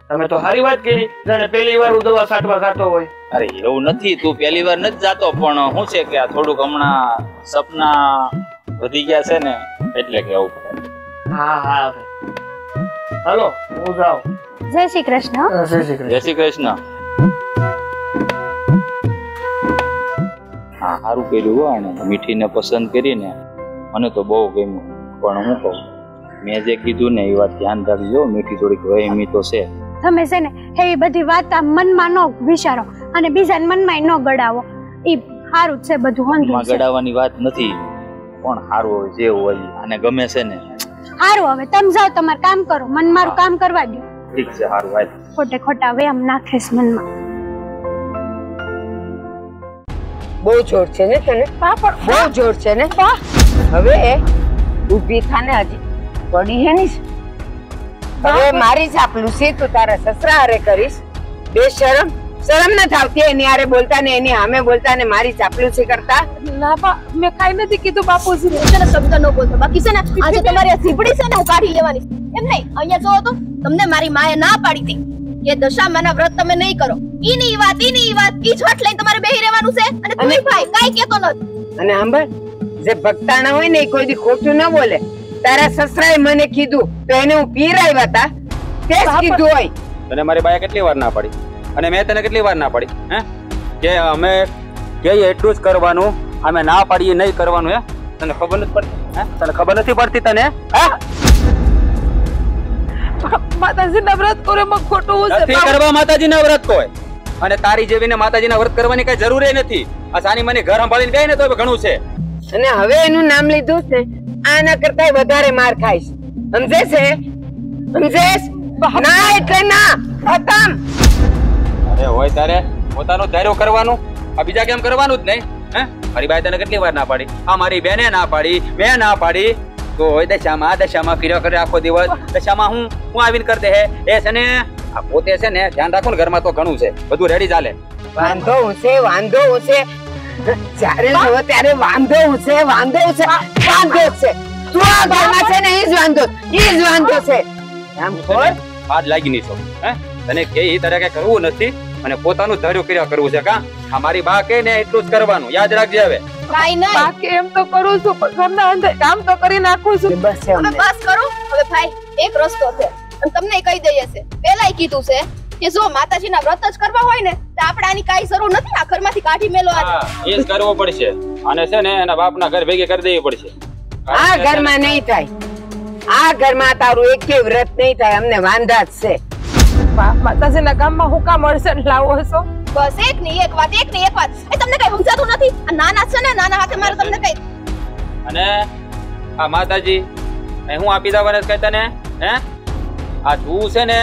તમે તો સારી વાત કરી, જાણે પહેલી વાર હું દવા છાંટવા જાતો હોય. અરે એવું નથી, તું પહેલી વાર નથી જાતો, પણ શું છે કે આ થોડુંક હમણાં સપના વધી ગયા છે ને, એટલે કેવું પડે. હા હાલો હું જાઉં. જય શ્રી કૃષ્ણ. જય શ્રી કૃષ્ણ. હા સારું કર્યું હો, અને મીઠીને પસંદ કરીને મને તો બહુ ગમ્યું. પણ હું કહું, મેં જે કીધું ને એ વાત ધ્યાન રાખજો. મીઠી થોડીક વહેમી તો છે. તમે છે ને એવી બધી વાત આમ મનમાં ન વિચારો અને બીજાને મનમાં ન ગડાવો. ઈ સારું છે બધું. મનમાં ગડાવવાની વાત નથી, પણ સારું જે હોય અને ગમે છે ને. સારું, હવે તમે જાઓ, તમારું કામ કરો, મન મારું કામ કરવા દો. ઠીક છે, સારું ભાઈ. ખોટે ખોટા વ્યામ નાખેસ મનમાં. બહુ જોર છે ને તને? બહુ જોર છે ને? હવે ઊભી થાને, હજી પડી હે ની. હવે મારી ચાપલુસી તું તારા સસરા હારે કરીશ? બેશરમ, શરમ ન થાવતી એની હારે બોલતા ને એની સામે બોલતા ને મારી ચાપલુસી કરતા? ના બા, મેં કાઈ નથી કીધું બાપુજી. છે ને શબ્દ ન બોલતો. બાકી છે ને આજે તમારી આ સીપડી છે ને હું કાઢી લેવાની. એમ નહીં, અહીંયા જોવો તો તમને મારી માએ ના પાડી હતી કે દશામાના વ્રત તમે નહીં કરો. ઈની વાત ઈ છઠ લઈને તમારે બેહી રહેવાનું છે. અને તું ભાઈ કાઈ કેતો નથી. અને સાંભળ, જે ભક્તાણા હોય ને એ કોઈ દી ખોટું ન બોલે. તારા સસરાએ મને કીધું તો એને હું પીરાવ્યા હતા, તે જ કીધું હોય. તને મારી બાએ કેટલી વાર ના પાડી, અને મેં તને કેટલી વાર ના પાડી હે કે અમે કે એટલું જ કરવાનું, અમે ના પાડીએ નહીં કરવાનું. હે તને ખબર નથી પડતી? હે તને ખબર નથી પડતી? તને માતાજીના વ્રત કરે એમાં ખોટું હું છે? નથી કરવા માતાજીના વ્રત કોઈ. અને તારી જેવીને માતાજીના વ્રત કરવાની કઈ જરૂર નથી. આ સાની મને ઘર સંભાળીને ગઈ ને તો ઘણું છે. અને હવે એનું નામ લીધું છે, આના કરતા વધારે માર ખાઈશ. સમજે છે? સમજેશ? ના એટલે ના, ખતમ. અરે હોય તારે પોતાનું ધાર્યું કરવાનું, આ બીજા કેમ કરવાનું જ નહીં? હે મારી બાઈ તને કેટલી વાર ના પાડી? આ મારી બેને ના પાડી, મેં ના પાડી. તો હોય દશામાં ફીર્યો કરે આખો દિવસ. દશામાં હું આવીને કરી દે હે. એ છે ને આ પોતે છે ને ધ્યાન રાખો ને ઘરમાં તો ઘણું છે, બધું રેડી ચાલે. વાંધો હું છે, વાંધો હું છે. જ્યારે જોવો ત્યારે વાંધો હું છે, વાંધો હું છે, વાંધો છે. તું આ ઘરમાં છે ને એ જ વાંધો છે. આમ ખોર હાથ લાગી નહીં છો. હે તને કે એ તારે કઈ કરવું નથી અને પોતાનું ધાર્યું કર્યા કરવું છે. કા આ મારી બા કે ને એટલું જ કરવાનું, યાદ રાખજે. હવે કાઈ નહીં, બાકી એમ તો કરું છું પણ ઘરના અંદર કામ તો કરી નાખું છું. બસ છે હવે બસ કરો. હવે ભાઈ એક રસ્તો છે અને તમને કહી દઈએ છે, પહેલાય કીધું છે કે જો માતાજીના વ્રત જ કરવા હોય ને તો આપણે આની કાઈ જરૂર નથી. આ ઘરમાંથી કાઢી મેલો. એ જ કરવો પડશે. અને છે ને એના બાપના ઘર ભેગી કરી દેવી પડશે. આ ઘરમાં નહીં થાય. આ ઘરમાં તારું એકે વ્રત નહીં થાય. અમને વાંધા જ છે. માતાજીના કામમાં હું કામ અડચણ લાવો છો? બસ એક ની એક વાત. એ તમને કઈ સમજાતું નથી? આ નાના છે ને, નાના હાથે મારે તમને કઈ. અને આ માતાજી હું આપી દેવાને કહેતા ને હે આ તું છે ને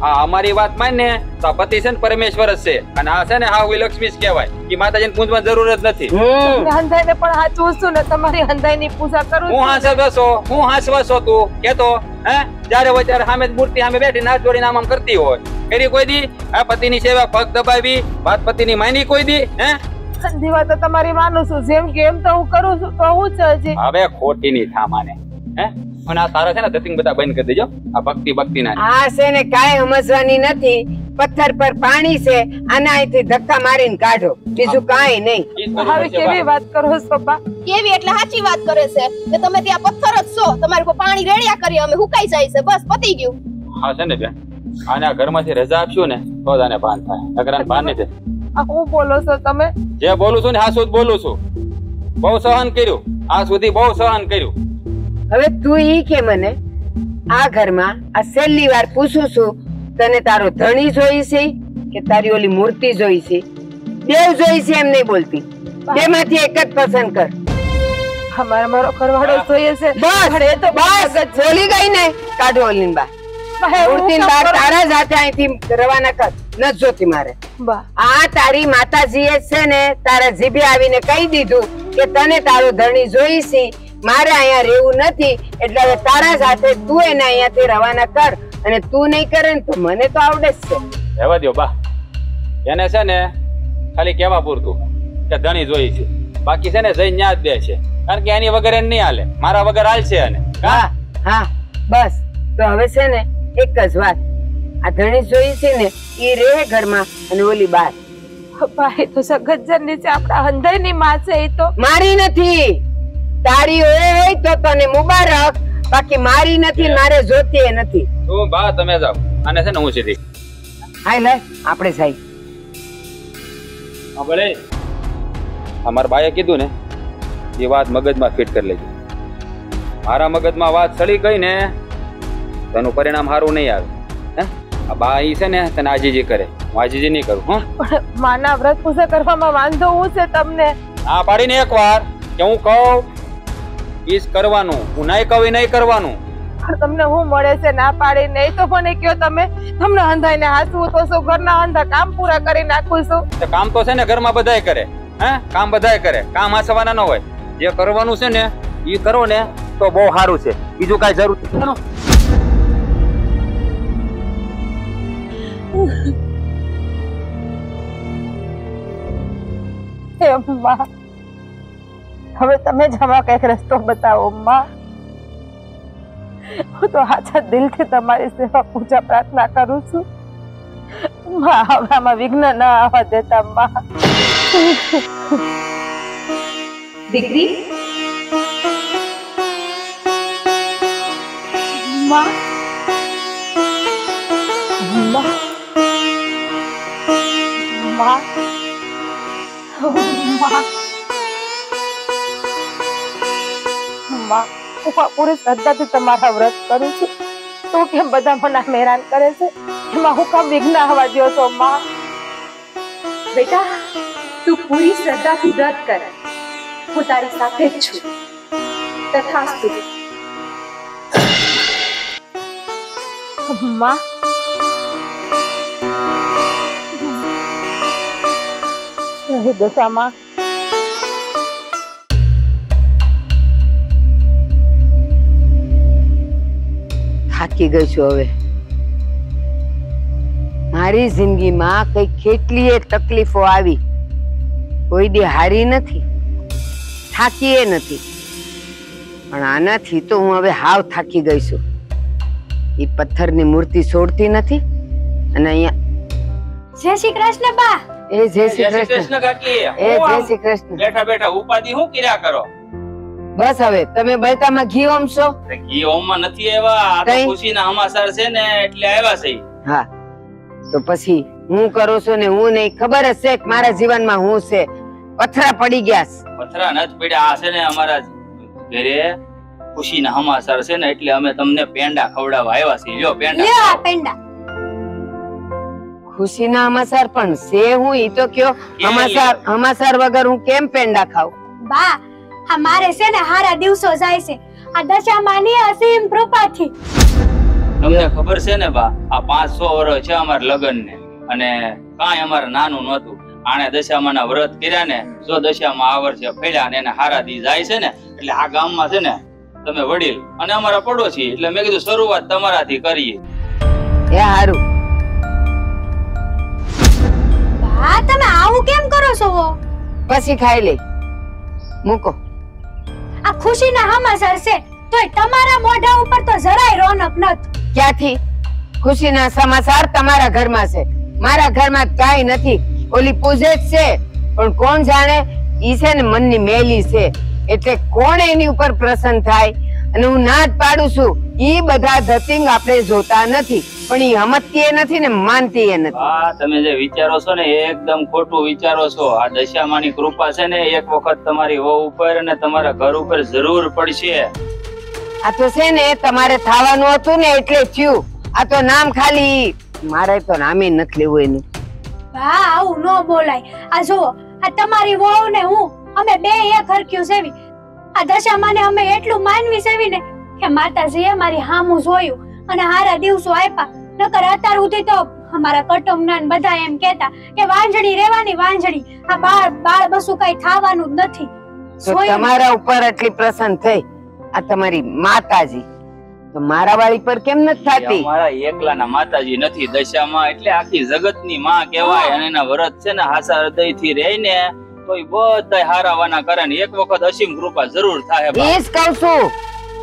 આ અમારી વાત માન ને તો આ પતિ છે ને પરમેશ્વર જ છે. અને આ છે ને હા લક્ષ્મી જ કહેવાય. એ માતાજીને પૂજવાની જરૂર જ નથી. હંધાઈને પણ હાચું છું ને, તમારી હંધાઈની પૂજા કરું છું. હું હાંસવા છો તું કેતો? હે જ્યારે હોય ત્યારે સામે મૂર્તિ સામે બેઠી નાચ જોડીને આમ કરતી હોય. કરી કોઈ દી આ પતિની સેવા પગ દબાવી વાત પતિની માની કોઈ દી? હે દીવા તો તમારી માનું છું, જેમ કે એમ તો હું કરું છું. તો હું છે હજી હવે ખોટી ની થા માને. હે અને આ તારા છે ને ધતિંગ બધા બંધ કરી દેજો. આ ભક્તિ ના આ છે ને કાંઈ સમજવાની નથી. પથ્થર પર પાણી છે, આના અહીંથી ધક્કા મારીને કાઢો, બીજું કાંઈ નહીં. હવે કેવી વાત કરો છો બા? કેવી એટલે સાચી વાત કરે છે કે તમે ત્યાં પથ્થર જ છો, તમારી પર પાણી રેડ્યા કરી અમે હુકાઈ જાય છે, બસ પતી ગયું. હા છે ને બેન, આને આ ઘરમાંથી રજા આપશું ને તો જ આને ભાન થાય. નકર ભાન નહીં થાય. આ હું બોલો છો તમે? જે બોલું છું ને હા શું બોલું છું. બહુ સહન કર્યું, આ સુધી બહુ સહન કર્યું. હવે તું ઈ કે મને આ ઘરમાં આ છેલ્લી વાર પૂછું છું, તને તારો ધણી જોઈ છે કે તારી ઓલી મૂર્તિ જોઈ છે? બેવ જોઈ છે એમ નહીં બોલતી. બેમાંથી એક જ પસંદ કર. અમારે મારો ઘરવાળો જોઈએ છે. બસ બોલી ગઈ ને, કાઢો ઓલીન બા. મૂર્તિની બહાર તારા જ હાથે અહીંથી રવાના કર. ન જોતી મારે. આ તારી માતાજીએ છે ને તારા જીભે આવીને કહી દીધું કે તને તારો ધણી જોઈ છે, મારે અહીંયા રહેવું નથી, એટલે હવે તારા સાથે તું એને અહીંયાથી રવાના કર. અને તું નહીં કરે ને તો મને તો આવડે જ છે. રહેવા દો બા, એને છે ને ખાલી કેવા પૂરતું કે ધણી જોઈ છે, બાકી છે ને જઈને ન્યા જ દે છે. કારણ કે એની વગર એને નહીં હાલે, મારા વગર હાલશે. અને હા બસ તો હવે છે ને એક જ વાત, આ ધણી જોઈ છે ને ઈ રહે ઘરમાં અને ઓલી બાર. ભાઈ તો સગતજનની છે, આપણા હંધાઈની માં છે. એ તો મારી નથી, તારી હોય તો તને મુબારક, બાકી મારી નથી, મારે જોતી નથી. તું બા તમે જાઓ, અને છે ને હું સીધી હાય લે આપણે સાઈ. હા ભલે અમારા બાએ કીધું ને એ વાત મગજમાં ફિટ કરી લેજો. મારા મગજમાં વાત ચડી ગઈ ને તેનું પરિણામ સારું નહીં આવે. હે આ બા ઈ છે ને તને આજીજી કરે, હું આજીજી નહીં કરું. હા માના વ્રત પૂજા કરવામાં વાંધો હું છે તમને? આ પાડીને એક વાર કે હું કહું ઈજ કરવાનું, હું નહીં કહું નહીં કરવાનું. તમને હું મળે છે ના પાડી? નહીં તો મને કયો તમે. તમને હંધાઈને હાસવું તો શું? ઘરના હંધા કામ પૂરા કરી નાખું છું. કામ તો છે ને ઘરમાં બધાય કરે. હે કામ બધાય કરે, કામ હાસવાના ન હોય. જે કરવાનું છે ને ઈ કરો ને તો બહુ સારું છે, બીજું કઈ જરૂર નથી. હવે તમે જ આમાં કઈક રસ્તો બતાવો માં. હું તો સાચા દિલથી તમારી સેવા પૂજા પ્રાર્થના કરું છું માં. હવે આમાં વિઘ્ન ના આવવા દેતા માં. દીકરી માં, માં માં હું પૂરી શ્રદ્ધાથી તમારા વ્રત કરું છું તો કેમ બધા મને હેરાન કરે છે એમાં હું કામ વિઘ્ન આવવા દો છો માં? બેટા તું પૂરી શ્રદ્ધાથી વ્રત કર, હું તારી સાથે જ છું. તથાસ્તુ. માં દશામાં થાકી ગઈ છું હવે. મારી જિંદગીમાં કઈ કેટલીય તકલીફો આવી, કોઈ દી હારી નથી, થાકીએ નથી, પણ આનાથી તો હું હવે હાવ થાકી ગઈ છું. એ પથ્થરની મૂર્તિ છોડતી નથી અને અહીંયા જય શ્રી કૃષ્ણ બા. એ જય શ્રી કૃષ્ણ કાકી. એ જય શ્રી કૃષ્ણ. બેઠા બેઠા ઉપાધિ શું કર્યા કરો? બસ હવે તમે બળતામાં ઘી ઓમશો? ઘી ઓમમાં નથી આવ્યા, આ તો ખુશીના સમાચાર છે ને એટલે આવ્યા છે. હા તો પછી હું કરું છું ને હું નહીં, ખબર જ છે કે મારા જીવનમાં હું છે પથરા પડી ગયા છે. પથરા નથી પડ્યા, આ છે ને અમારા ઘરે ખુશીના સમાચાર છે ને એટલે અમે તમને પેંડા ખવડાવવા આવ્યા છીએ. લ્યો પેંડા. લ્યો પેંડા. ખુશીના સમાચાર પણ છે હું ઈ તો કયો. સમાચાર વગર હું કેમ પેંડા ખાઉં? બા આ મારે છે ને હારા દિવસો જાય છે આ દશામાની અસીમ કૃપાથી. તમને ખબર છે ને બા, આ 500 વર્ષ છે અમારા લગ્ન ને અને કાંઈ અમારે નાનું નહોતું. આણે દશામાના વ્રત કર્યા ને, જો દશામાં આ વર્ષે ફેર્યા ને એને હારા દી જાય છે ને એટલે આ ગામમાં છે ને તમે વડીલ અને અમારા પડોશી એટલે મેં કીધું શરૂઆત તમારાથી કરીએ. એ હારું. બા તમે આવું કેમ કરો છો? પછી ખાઈ લે, મૂકો. આ ખુશીના સમાચાર છે તોય તમારા મોઢા ઉપર તો જરાય રોનક નથી. ક્યાંથી ખુશીના સમાચાર તમારા ઘરમાં છે? મારા ઘરમાં કાઈ નથી. ઓલી પૂજે જ છે પણ કોણ જાણે ઈ છે ને મનની મેલી છે એટલે કોણ એની ઉપર પ્રસન્ન થાય. અને હું ના જ પાડું છું, ઈ બધા ધતિંગ આપણે જોતા નથી પણ ઈ હમતતી નથી ને માનતી નથી. હા તમે જે વિચારો છો ને એકદમ ખોટું વિચારો છો. આ દશામાની કૃપા છે ને એક વખત તમારી વહુ ઉપર અને તમારા ઘર ઉપર જરૂર પડશે. આ તો છે ને તમારે થવાનું હતું ને એટલે થયું. આ તો નામ ખાલી, મારે તો નામે નથી લેવું એનું. બા આવું ન બોલાય. આ જુઓ આ તમારી વહુ ને હું અમે બે એક હરખ્યું સેવી. આ દશામાને અમે એટલું માનવી સેવી ને કે માતાજીએ મારી હામું જોયું અને હારા દિવસો આપ્યા. નકર અત્યાર સુધી તો અમારા કુટુંબના બધા એમ કહેતા કે વાંજણી રહેવાની વાંજણી, આ બાળ બસું કઈ થવાનું જ નથી. તમારા ઉપર એટલી પ્રસન્ન થઈ આ તમારી માતાજી, તો મારા વાળી પર કેમ નથી થતી? અમારા એકલાના માતાજી નથી, દશામાં એટલે આખી જગતની માં કહેવાય અને એના વ્રત છે ને હાસા હૃદયથી રહીને તો ઈ બધા હારાવાના કરે ને એક વખત અસીમ કૃપા જરૂર થાય. એ જ કહું છું,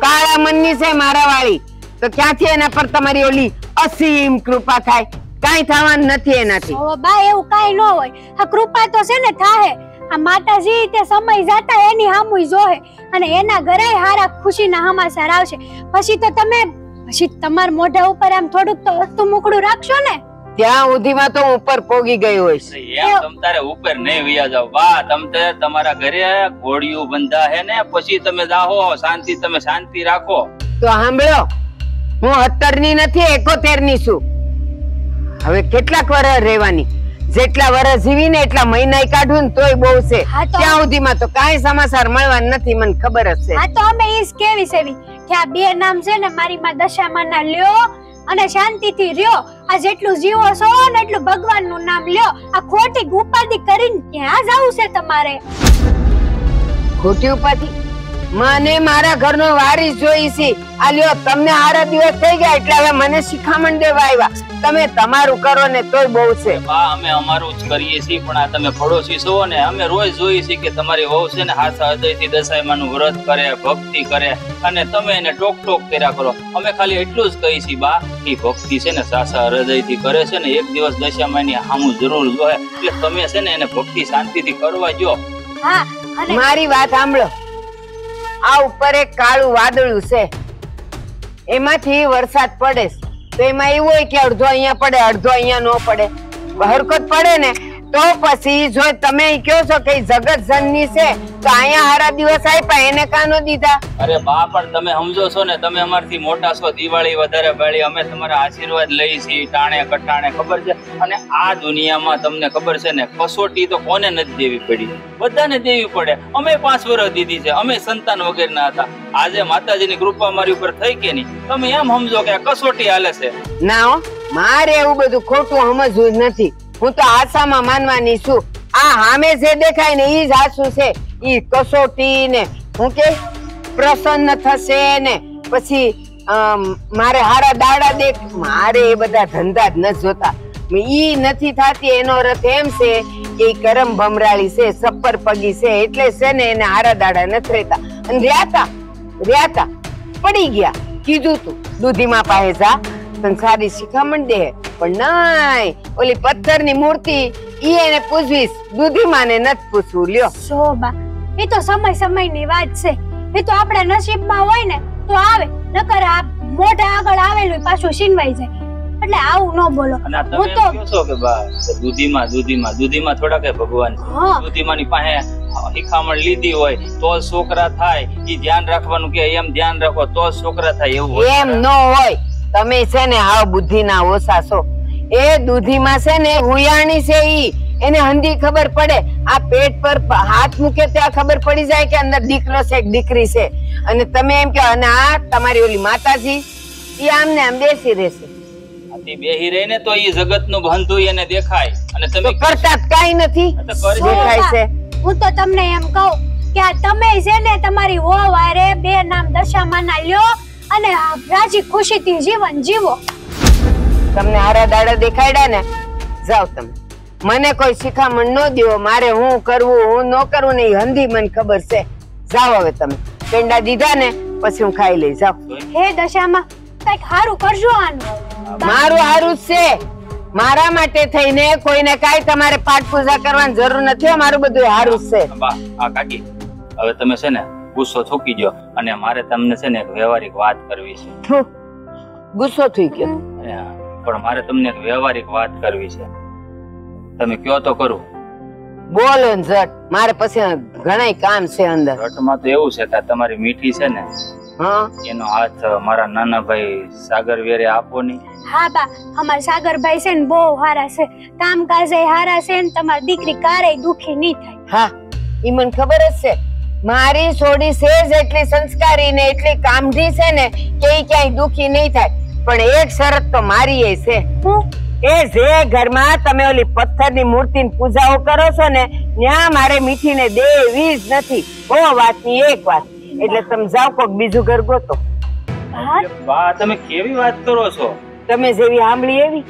કાળા મનની છે મારા વાળી, તો ક્યાંથી એના પર તમારી ઓલી અસીમ કૃપા થાય? કાઈ થવાનું નથી એનાથી. ઓ બા એવું કાઈ ન હોય. આ કૃપા તો છે ને થાહે. આ માતાજી તે સમય જાતા એની હામુય જોહે અને એના ઘરે હારા ખુશીના સમાચાર આવશે. પછી તો તમે તમાર મોઢા ઉપર આમ થોડુંક તો વસ્તુ મુકડું રાખશો ને. ત્યાં સુધીમાં તો ઉપર પોગી ગઈ હોય છે. એમ તમ તારે ઉપર નહીં વયા જાવ બા. તમ તે તમારા ઘરે ઘોડિયું બંધા હે ને પછી તમે જાહો શાંતિ, તમે શાંતિ રાખો. તો સાંભળો, હું 70 ની નથી 71 ની છું. હવે કેટલાક વર્ષ રહેવાની, જેટલા વર્ષ જીવીને એટલા મહિના કાઢું ને તોય બહુ છે. ત્યાં સુધીમાં તો કાઈ સમાચાર મળવા નથી, મને ખબર જ છે. હા તો અમે ઈ કેવી સેવી કે આ બે નામ છે ને મારી માં દશામાના લ્યો અને શાંતિથી રહ્યો. આ જેટલું જીવો છો ને એટલું ભગવાનનું નામ લ્યો. આ ખોટી ઉપાધિ કરીને ક્યાં જાવું છે તમારે? ખોટી ઉપાધિ? મને મારા ઘરનો વારીસ જોઈ છે. આ લ્યો તમને હારા દિવસ થઈ ગયા એટલે હવે મને શિખામણ દેવા આવ્યા. તમે તમારું કરો ને તોય બહુ છે. બા અમે અમારું જ કરીએ છીએ પણ આ તમે પડોશી છો ને અમે રોજ જોઈએ છીએ કે તમારી વહુ છે ને હાસા હૃદયથી દશામાનું વ્રત કરે, ભક્તિ કરે અને તમે એને ટોક ટોક કર્યા કરો. અમે ખાલી એટલું જ કહીએ છીએ બા કે ભક્તિ છે ને સાસા હૃદયથી કરે છે ને એક દિવસ દશામાની હામું જરૂર જોહે એટલે તમે છે ને એને ભક્તિ શાંતિથી કરવા જો. હા મારી વાત સાંભળો. આ ઉપર એક કાળું વાદળું છે, એમાંથી વરસાદ પડે તો એમાં એવું હોય કે અડધો અહીંયા પડે અડધો અહીંયા ન પડે. હરકત પડે ને તો પછી જો તમે કહો છો કે જગત જનની છે તો અહીંયા હારા દિવસ આપ્યા એને કાનો દીધા? અરે બા પણ તમે સમજો છો ને, તમે અમારથી મોટા છો, દિવાળી વધારે બાળી, અમે તમારા આશીર્વાદ લઈ છીએ ટાણે કટાણે, ખબર છે? અને આ દુનિયામાં તમને ખબર છે ને, કસોટી તો કોને નથી દેવી પડી, બધાને દેવી પડે. અમે 5 વર્ષ દીધી છે, અમે સંતાન વગરના હતા. આજે માતાજીની કૃપા મારી ઉપર થઈ કે નહીં, તમે એમ સમજો કે આ કસોટી હાલે છે. ના હો, મારે એવું બધું ખોટું સમજવું જ નથી. હું તો આશામાં માનવાની છું. આ સામે જે દેખાય ને ઈ જ આશુ છે. ઈ કસોટી ને હું કે પ્રસન્ન થશે ને પછી મારે હારા દાડા દેખ, મારે એ બધા ધંધા જ નથી જોતા. ઈ નથી થતી એનો અર્થ એમ છે કે ઈ કરમ ભમરાળી છે, સપ્પર પગી છે, એટલે છે ને એને હારા દાડા નથી રહેતા. અને રહ્યા પડી ગયા. કીધું તું દૂધીમાં પાસે જા, તને સારી શિખામણ દે. પણ નહીં, ઓલી પથ્થરની મૂર્તિ ઈ એને પૂછવીશ, દૂધીમાં ને નથી પૂછવું. લ્યો શોભા, એ તો સમયની વાત છે. એ તો આપણા નસીબમાં હોય ને તો આવે, નકર આ મોઢા આગળ આવેલું પાછું છીનવાઈ જાય. એટલે આવું ન બોલો. હું તો કહો છો કે બા દૂધીમાં થોડા કે ભગવાન દૂધીમાંની પાસે શિખામણ લીધી હોય તો છોકરા થાય. ઈ ધ્યાન રાખવાનું કે એમ ધ્યાન રાખો તો છોકરા થાય, એવું એમ ન હોય. તમે છે ને હાવ બુદ્ધિના ઓછા છો. એ દૂધીમાં છે ને હુયાણી છે, ઈ એને હંધી ખબર પડે. આ પેટ પર હાથ મૂકે ત્યાં ખબર પડી જાય કે અંદર દીકરો છે કે દીકરી છે. અને તમે એમ કહો, અને આ તમારી ઓલી માતાજી ઈ આમને આમ બેસી રહેશે. બેહી રહીને તો ઈ જગતનું બંધું એને દેખાય, અને તમે કરતા કઈ નથી દેખાય છે. હું તો તમને એમ કહું કે આ તમે છે ને તમારી વહુ હારે બે નામ દશામાના લ્યો અને રાજી ખુશીથી જીવન જીવો. તમને હારા દાડા દેખાડ્યા ને, જાઓ તમે. મને કોઈ શિખામણ ન દો. મારે હું કરવું હું ન કરવું ને હંધી મને ખબર છે. જાઓ હવે તમે. પેંડા દીધા ને પછી હું ખાઈ લઈ. જાઓ. હે દશામાં, કઈક હારું કરજો. આનું મારું હારું છે. મારા માટે થઈને કોઈને કાઈ તમારે પાઠ પૂજા કરવાની જરૂર નથી. મારું બધું હારું છે. આ કાકી, હવે તમે છે ને ગુસ્સો થૂકી ગયો, અને મારે તમને છે ને એક વ્યવહારિક વાત કરવી છે. ગુસ્સો થઈ ગયો? પણ મારે તમને એક વ્યવહારિક વાત કરવી છે. તમે કયો તો કરું? બોલો ને ઝટ. મારે પછી ઘણાય કામ છે અંદર. ઝટમાં તો એવું છે કે તમારી મીઠી છે ને, એનો હાથ મારા નાના ભાઈ સાગર વેરે આપો નહીં. હા બા, અમારા સાગરભાઈ છે ને બહુ હારા છે, કામકાજ હારા છે ને તમારી દીકરી કારે દુખી નહીં થાય. હા, ઈ મને ખબર જ છે. મારી છોડી છે જ એટલી સંસ્કારી ને એટલી કામઢી છે ને કે ઈ ક્યાંય દુખી નહીં થાય. પણ એક શરત તો મારી એ છે. એ જે ઘરમાં તમે ઓલી પથ્થરની મૂર્તિની પૂજાઓ કરો છો ને, ત્યાં મારે મીઠીને દેવી જ નથી. બહુ વાતની એક વાત. એટલે તમે જાઓ કોક બીજું ઘર ગોતો. બા, તમે કેવી વાત કરો છો? તમે જેવી સાંભળી એવી.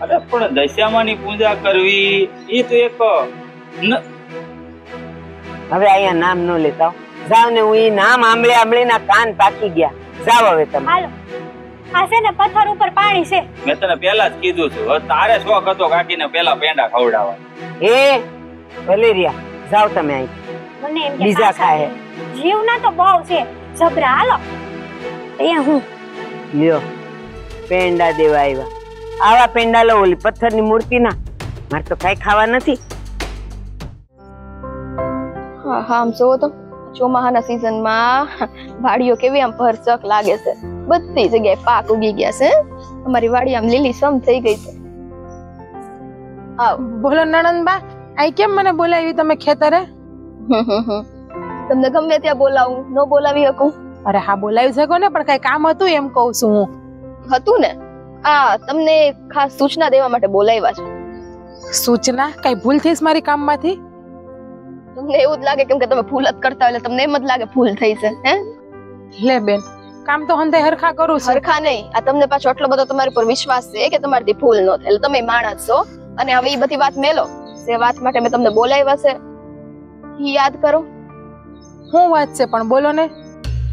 અરે પણ દશામાની પૂજા કરવી એ તો એક હવે અહીંયા નામ ન લેતા. જાવ ને. હું ઈ નામ આંબળીના કાન પાકી ગયા. જાવ હવે તમે. હાલો. આ છે ને પથ્થર ઉપર પાણી છે. મેં તને પહેલા જ કીધું હતું. હવે તારે શોખ હતો કાકીને પેલા પેંડા ખવડાવવા. એ ભલે રહ્યા. જાવ તમે અહીં. મને એમ બીજા ખાય જીવના તો બહુ છે જબરા. હાલો. અહીંયા હું લ્યો પેંડા દેવા આવ્યા. આવા પેંડા લો ઓલી પથ્થરની મૂર્તિના. મારે તો કઈ ખાવા નથી. હા હા, આમ જોવો તો ચોમાહાના સીઝનમાં વાડીઓ કેવી આમ ભરચક લાગે છે. બધી જગ્યાએ પાક ઉગી ગયા છે. અમારી વાડી આમ લીલી સમ થઈ ગઈ છે. આવ બોલો નણંદબા, આઈ કેમ મને બોલાવી તમે ખેતરે? તમને ગમે ત્યાં બોલાવું, ન બોલાવી શકું? અરે હા, બોલાવી શકો ને, પણ કઈ કામ હતું એમ કહું છું હું. હતું ને, આ તમને ખાસ સૂચના દેવા માટે બોલાવ્યા છે. સૂચના? કઈ ભૂલ થઈ મારી કામમાંથી? તમને એવું જ લાગે કેમ કે તમે ભૂલ જ કરતા હોય, એટલે તમને એમ જ લાગે ભૂલ થઈ છે. હે લે બેન, કામ તો હંધે હરખા કરું છું. હરખા નહીં, આ તમને પાછો આટલો બધો તમારી પર વિશ્વાસ છે કે તમારાથી ભૂલ ન થાય, એટલે તમે માણસ છો. અને હવે એ બધી વાત મેલો. જે વાત માટે મેં તમને બોલાવ્યા છે એ યાદ કરો. શું વાત છે પણ બોલો ને.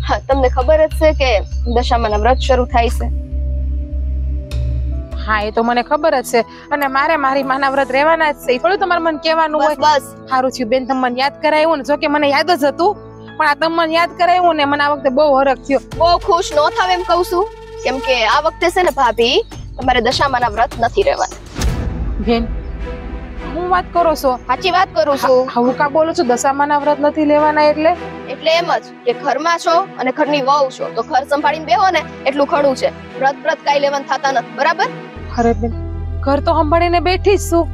હા, તમને ખબર જ છે કે દશામાના વ્રત શરૂ થાય છે. હા, એ તો મને ખબર જ છે. અને મારે મારી માના વ્રત રહેવાના જ છે. એ થોડું તમારે મને કહેવાનું હોય. બસ સારું થયું બેન, તમે મને યાદ કરાવ્યું ને. જો કે મને યાદ જ હતું, પણ આ તમને યાદ કરાવ્યું ને મને આ વખતે બહુ હરખ થયો. બહુ ખુશ ન થાવ એમ કહું છું, કેમ કે આ વખતે છે ને ભાભી, તમારે દશામાના વ્રત નથી રહેવાના. બેન, હું વાત કરો છો? સાચી વાત કરું છું. હું કા બોલું છું? દશામાના વ્રત નથી લેવાના એટલે એમ જ કે ઘરમાં છો અને ઘરની વહુ છો તો ઘર સંભાળીને બેહો ને એટલું ખડું છે. વ્રત કાઈ લેવાના થતા નથી, બરાબર? અરે બેન, ઘર તો સંભાળીને બેઠી જ છું.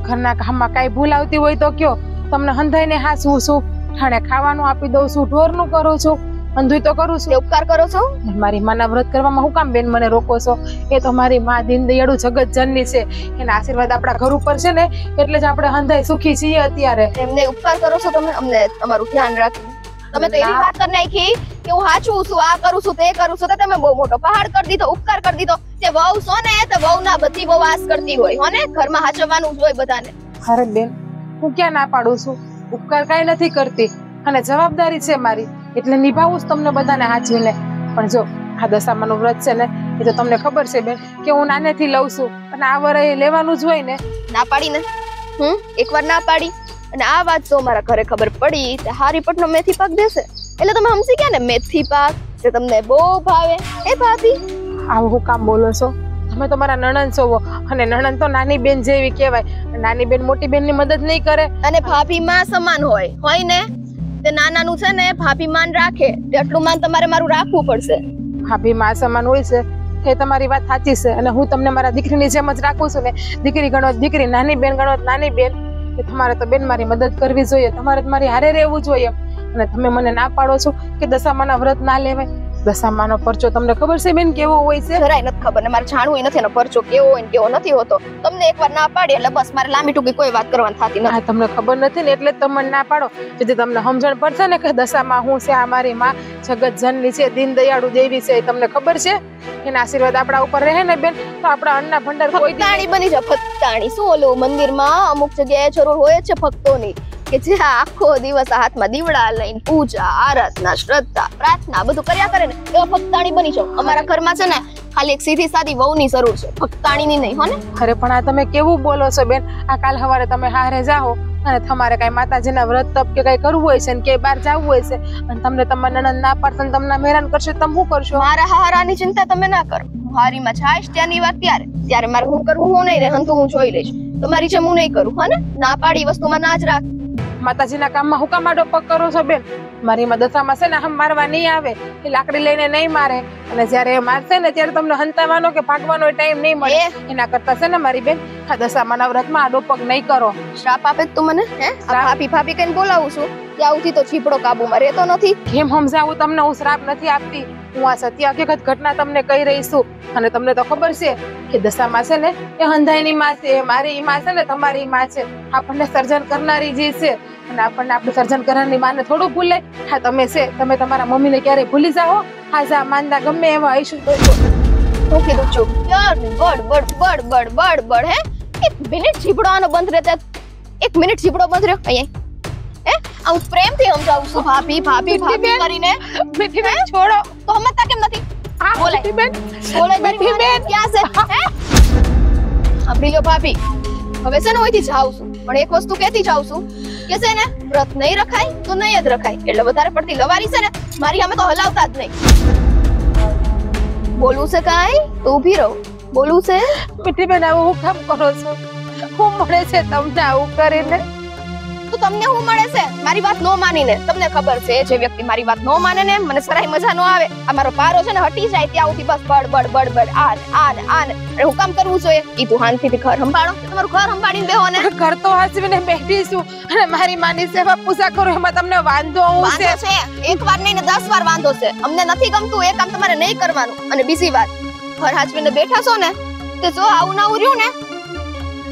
ઘરના કામમાં કાઈ ભૂલ આવતી હોય તો કયો, તમને હંધાઈને હાસવું છું, ઠાણે ખાવાનું આપી દઉં છું, ઢોરનું કરું છું, અંધુય તો કરું છું. ઉપકાર કરો છો? મારી માના વ્રત કરવામાં હું કામ બેન મને રોકો છો? એ તો મારી માં દીનદયાળુ જગત જનની છે, એના આશીર્વાદ આપણા ઘર ઉપર છે ને એટલે જ આપણે હંધાઈ સુખી છીએ અત્યારે. એમને ઉપકાર કરો છો તમે, અમને તમારું ધ્યાન રાખી. તમે તો એવી વાત કરી નાખી કે હું હાચું છું, આ કરું છું, તે કરું છું, તો તમે બહુ મોટો પહાડ કરી દીધો, ઉપકાર કરી દીધો. તે વહુ છો ને તે વહુ ના બધી બહુ આસ કરતી હોય હો ને, ઘરમાં હાચવવાનું જ હોય બધાને. અરે બેન, હું ક્યાં ના પાડું છું? ઉપકાર કાઈ નથી કરતી અને જવાબદારી છે મારી એટલે નિભાવું જ તમને બધાને હાચવીને. પણ જો આ દશામાનું વ્રત છે ને એ તો તમને ખબર છે બેન કે હું નાનેથી લઉં છું અને આ વરે લેવાનું જ હોય ને. ના પાડી ને, એકવાર ના પાડી અને આ વાત તો મારા ઘરે ખબર પડી તે હારી પટનો મેથી પાક દેશે એટલે તમે સમજી ગયા ને, મેથી પાક જે તમને બહુ ભાવે. એ ભાભી આવું હું કામ બોલો છો? તમે તો મારા નણંદ છો અને નણંદ તો નાની બેન જેવી કહેવાય. નાની બેન મોટી બેન ની મદદ નહીં કરે અને ભાભી માં સમાન હોય ને. તે નાનાનું છે ને ભાભી માન રાખે એટલું માન તમારે મારું રાખવું પડશે. ભાભી માં સમાન હોય છે એ તમારી વાત સાચી છે અને હું તમને મારા દીકરીની જેમ જ રાખું છું ને. દીકરી ગણો દીકરી, નાની બેન ગણો નાની બેન. તમારે તો બેન મારી મદદ કરવી જોઈએ, તમારે મારી હારે રહેવું જોઈએ. અને તમે મને ના પાડો છો કે દશામાના વ્રત ના લેવાય. દશામાનો પરચો તમને ખબર છે બેન કેવો હોય છે? જરાય નથી ખબર ને મારે જાણવું નથી એનો પરચો કેવો હોય ને કેવો નથી હોતો. તમને એકવાર ના પાડી એટલે બસ મારે લાંબી ટૂંકી કોઈ વાત કરવાની થતી નથી. તમને ખબર નથી ને એટલે તમે ના પાડો, જેથી તમને સમજણ પડશે ને કે દશામાં હું છે. આ મારી માં જગત જનની છે, દીનદયાળુ દેવી છે. તમને ખબર છે એના આશીર્વાદ આપણા ઉપર રહે ને બેન તો આપણા અન્નના ભંડાર કોઈ ફક્તાણી બની જાય. ફક્તાણી શું ઓલું મંદિરમાં અમુક જગ્યાએ જરૂર હોય છે ભક્તોની કે જે આખો દિવસ હાથમાં દીવડા લઈને પૂજા આરાધના શ્રદ્ધા પ્રાર્થના બધું કર્યા કરે ને એવા ભક્તાણી બની જાવ. અમારા ઘરમાં છે ને ખાલી એક સીધી સાદી વહુની જરૂર છે, ભક્તાણીની નહીં હો ને. અરે પણ આ તમે કેવું બોલો છો બેન? આ કાલ સવારે તમે હારે જાઓ અને તમારે કઈ માતાજીના વ્રત તપ કે કઈ કરવું હોય છે ને કે બહાર જવું હોય છે અને તમને તમારા નણંદ ના પાડશે ને તમને હેરાન કરશે, તમે શું કરશો? મારા હારાની ચિંતા તમે ના કરો. હારીમાં જાઈશ ત્યાંની વાત ત્યારે મારે હું કરવું હું નહીં રહે તો હું જોઈ લઈશ. તમારી જેમ હું નહીં કરું હો ને. ના પાડી વસ્તુમાં ના જ રાખ. માતાજીના કામમાં હું કામ આડો પગ કરો છો બેન? મારી દશામાં છે ને હમ મારવા નહીં આવે, એ લાકડી લઈને નહીં મારે અને જયારે એ મારશે ને ત્યારે તમને હંતાવાનો કે ભાગવાનો ટાઈમ નહીં મળે. એના કરતા છે ને મારી બેન આ દશામાના વ્રતમાં આડો પગ નહીં કરો. શ્રાપ આપે તું મને? ભાભી ભાભી કઈને બોલાવું છું ત્યાંથી તો ચીપડો કાબુમાં રહેતો નથી. કેમ સમજાવું તમને? હું શ્રાપ નથી આપતી, હું આ સત્ય હકીકત ઘટના તમને કહી રહી છું. અને તમને તો ખબર છે કે દશામાં છે ને એ હંધાઈની માં છે, મારી માં છે ને તમારી માં છે. આપણને સર્જન કરનારી જે છે અને આપણને આપણે સર્જન કરનારની માને થોડું ભૂલે. હા તમે છે, તમે તમારા મમ્મીને ક્યારે ભૂલી જાઓ? હાજા માંદા ગમે એવા આવીશું તો હું કીધું ચૂપ બડ બડ બડ બડ બડ બડ હે. એક મિનિટ જીબડો આનો બંધ રહેતા, એક મિનિટ જીબડો બંધ રહ્યો અહીંયા. હું પ્રેમથી સમજાવું છું ભાભી ભાભી ભાભી કરીને. મીઠી બેન છોડો તો સમજતા કેમ નથી? બોલે મીઠી બેન, બોલે મીઠી બેન ક્યાં છે? હે સાંભળી લો ભાભી, હવે છે ને હોયથી જાઉં છું પણ એક વસ્તુ કહેતી જાઉં છું કે છે ને વ્રત નહીં રખાય તો નહીં જ રખાય. એટલે વધારે પડતી લવારી છે ને મારી સામે તો હલાવતા જ નહીં. બોલવું છે કાંઈ તો ઊભી રહો. બોલવું છે? મીઠી બેન આવું હું કામ કરો છો? હું મળે છે તમને આવું કરીને? તો તમને હું મળે છે મારી વાત નો માનીને? તમને ખબર છે જે વ્યક્તિ મારી વાત નો માને ને મને સરાય મજા નો આવે. આ મારો પારો છે ને હટી જાય ત્યાં સુધી બસ બડ બડ બડ બડ આન હું કામ કરવું જોઈએ. ઈ તું શાંતિથી ઘર સંભાળો, તમારું ઘર સંભાળીને બેહો ને. ઘર તો હાચવીને બેઠી છું અને મારી માની સેવા પૂજા કરું એમાં તમને વાંધો હું છે? એક વાર નહીં ને 10 વાર વાંધો છે. અમને નથી ગમતું એ કામ તમારે નહીં કરવાનું. અને બીજી વાત, ઘર હાચવીને બેઠા છો ને તે જો આવું ના ઉર્યું ને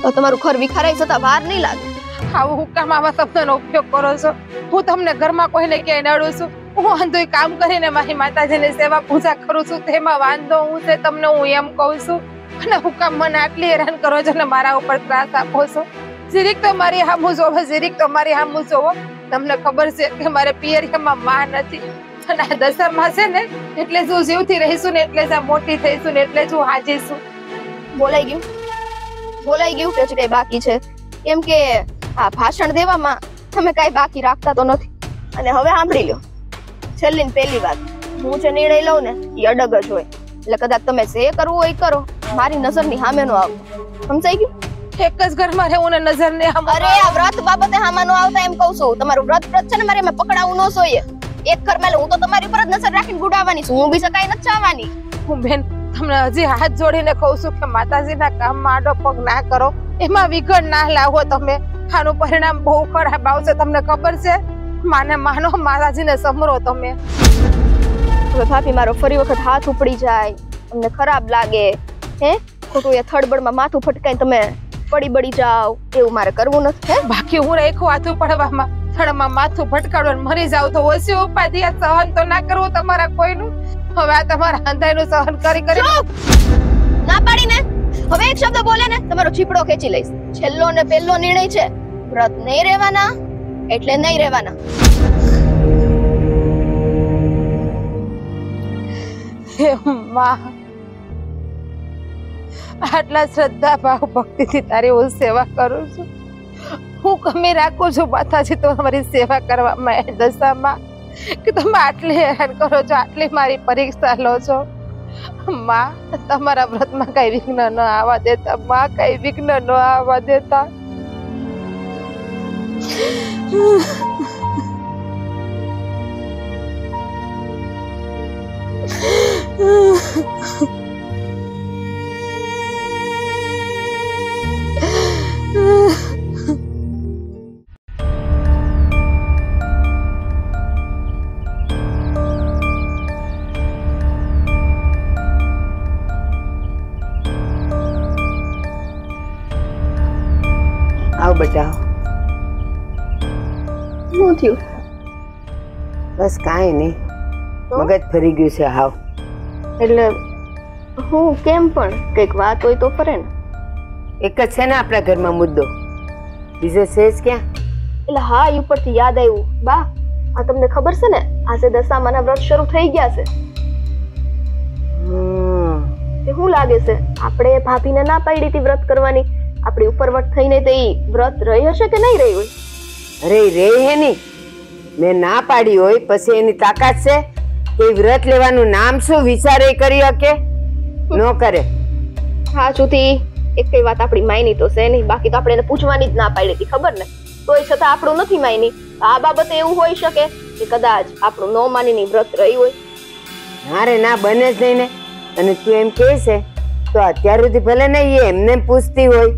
તો તમારું ઘર વિખારાઈ જતા વાર નહીં લાગે. આવું હું કામ આવા શબ્દનો ઉપયોગ કરો છો? હું તમને ઘરમાં કોઈને ક્યાંય નડું છું? હું વાંધો કામ કરીને મારી માતાજીની સેવા પૂજા કરું છું તેમાં વાંધો હું છે તમને? હું એમ કહું છું. અને હું કામ મને આટલી હેરાન કરો છો ને મારા ઉપર ત્રાસ આપો છો? જીરીક તો મારી હામું જોવો, જીરીક તો મારી હામું જોવો. તમને ખબર છે કે મારે પિયરિયામાં માં નથી અને આ દશામાં છે ને એટલે જ હું જીવથી રહીશું ને એટલે જ આ મોટી થઈશું ને એટલે જ હું હાજી છું. બોલાઈ ગયું કે કઈ બાકી છે? કેમ કે આ ભાષણ દેવામાં તમે કઈ બાકી રાખતા તો નથી. અને હવે સાંભળી લો, છેલ્લી ને પહેલી વાત, હું જે નિર્ણય લઉં ને એ અડગ જ હોય. એટલે કદાચ તમે જે કરવું હોય કરો, મારી નજરની સામે નો આવો. સમજાઈ ગયું? એક જ ઘરમાં રહેવું ને નજર ને આમ અરે આ વ્રત બાબતે હામાં નો આવતા એમ કહું છું. તમારું વ્રત છે ને મારે એમાં પકડાવું ન જોઈએ. એક ઘરમાં હું તો તમારી ઉપર જ નજર રાખીને ગુડાવવાની છું. હું બીજા કઈ નથી ચાહવાની. હું બેન તમને હજી હાથ જોડીને કહું છું કે માતાજીના કામમાં આડો પગ ના કરો, એમાં વિઘન ના લાવો તમે. આનું પરિણામ બહુ ખરાબ આવશે, તમને ખબર છે. માને માનો, માતાજીને સમરો તમે. હવે ભાભી મારો ફરી વખત હાથ ઉપડી જાય, તમને ખરાબ લાગે, હે ખોટું એ થડબડમાં માથું ફટકાઈને તમે પડી બળી જાવ, એવું મારે કરવું નથી. બાકી હું રેખું હાથું પડવામાં થડમાં માથું ફટકાડવાનું મરી જાવ તો ઓછી ઉપાધિ સહન તો ના કરવું તમારા કોઈનું. હવે આ તમારા અંધાઈનું સહન કરી ના પાડીને હવે એક શબ્દ બોલે ને તમારો ચીપડો ખેંચી લઈશ. છેલ્લો ને પહેલો નિર્ણય છે, વ્રત નહીં રહેવાના એટલે નહીં રહેવાના. હે માં, આટલા શ્રદ્ધા ભાવ ભક્તિથી તારી હું સેવા કરું છું. હું કમી રાખું છું માતાજી તો તમારી સેવા કરવામાં એ દશામાં કે તમે આટલી હેરાન કરો છો, આટલી મારી પરીક્ષા લો છો. માં તમારા વ્રતમાં કઈ વિઘ્ન ન આવવા દેતા, માં કઈ વિઘ્ન ન આવવા દેતા. આવ બેટા. શું થયું? બસ કાંઈ નહીં, મગજ ફરી ગયું છે. હાવ એટલે હું કેમ પણ કઈક વાત હોય તો ફરે ને. એક જ છે ને આપણા ઘરમાં મુદ્દો, બીજો છે જ ક્યાં? એટલે હા, એ ઉપરથી યાદ આવ્યું. બા, આ તમને ખબર છે ને આજે દશામાના વ્રત શરૂ થઈ ગયા છે. તે શું લાગે છે, આપણે ભાભીને ના પાડી હતી વ્રત કરવાની, આપણી ઉપરવટ થઈને તો ઈ વ્રત રહી હશે કે નહીં રહી હોય? અરે રે હે ની, મેં ના પાડી હોય પછી એની તાકાત છે કે વ્રત લેવાનું નામ શું વિચારે કરી શકે? નો કરે. હા જુતી, એક કઈ વાત આપણી માયની તો છે નહીં, બાકી તો આપણે એને પૂછવાની જ ના પાડી હતી, ખબર ને? તોય છતાં આપણું નથી માયની. આ બાબતે એવું હોઈ શકે કે કદાચ આપણું ન માનીની વ્રત રહી હોય. ના રે ના, બને જ નહીં ને. અને તું એમ કહે છે તો અત્યાર સુધી ભલે નહીં એમને પૂછતી હોય,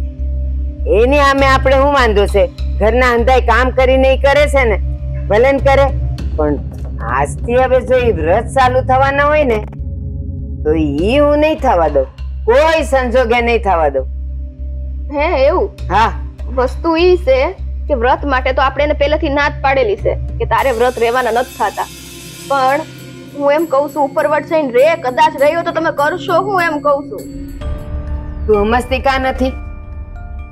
એની આમે આપણે શું વાંધો છે? ઘરના અંધાઈ કામ કરી નહીં કરે છે ને, ભલે ને કરે. પણ આજથી હવે જો એ વ્રત ચાલુ થવાના હોય ને તો ઈ હું નહીં થવા દઉં, કોઈ સંજોગે નહીં થવા દઉં. હે એવું? હા, વસ્તુ ઈ છે કે વ્રત માટે તો આપણે એને પહેલેથી ના જ પાડેલી છે કે તારે વ્રત રહેવાના નથી થતા. પણ હું એમ કહું છું ઉપરવટ જઈને રે, કદાચ રહ્યો તો તમે કરશો. હું એમ કહું છું, તું સમજતી કા નથી?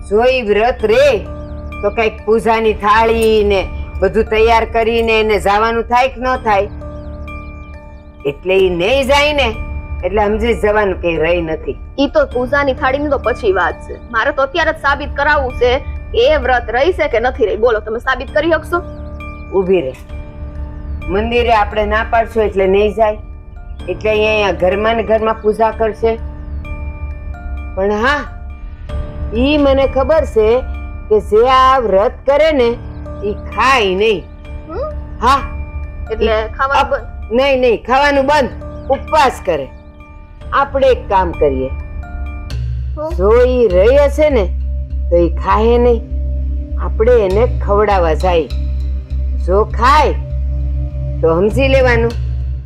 જો ઈ વ્રત રે તો કઈક પૂજાની થાળી ને બધું તૈયાર કરીને એને જવાનું થાય કે ન થાય? એટલે ઈ નહીં જાય ને એટલે સમજી જવાનું કે રહી નથી. ઈ તો પૂજાની થાળીની તો પછી વાત છે. મારે તો અત્યારે જ સાબિત કરાવવું છે એ વ્રત રહી છે કે નથી રહી. બોલો, તમે સાબિત કરી શકશો? ઊભી રે. મંદિરે આપણે ના પાડશું એટલે નહીં જાય, એટલે અહીંયા ઘરમાં ને ઘરમાં પૂજા કરશે. પણ હા, ઈ મને ખબર છે કે જે આ વ્રત કરે ને ઈ ખાય નહીં. હા, એટલે ખાવાનું બંધ? નહીં નહીં, ખાવાનું બંધ, ઉપવાસ કરે. આપણે એક કામ કરીએ, જો ઈ રહી હશે ને તો ઈ ખાય નહીં, આપણે એને ખવડાવવા જાય. જો ખાય તો સમજી લેવાનું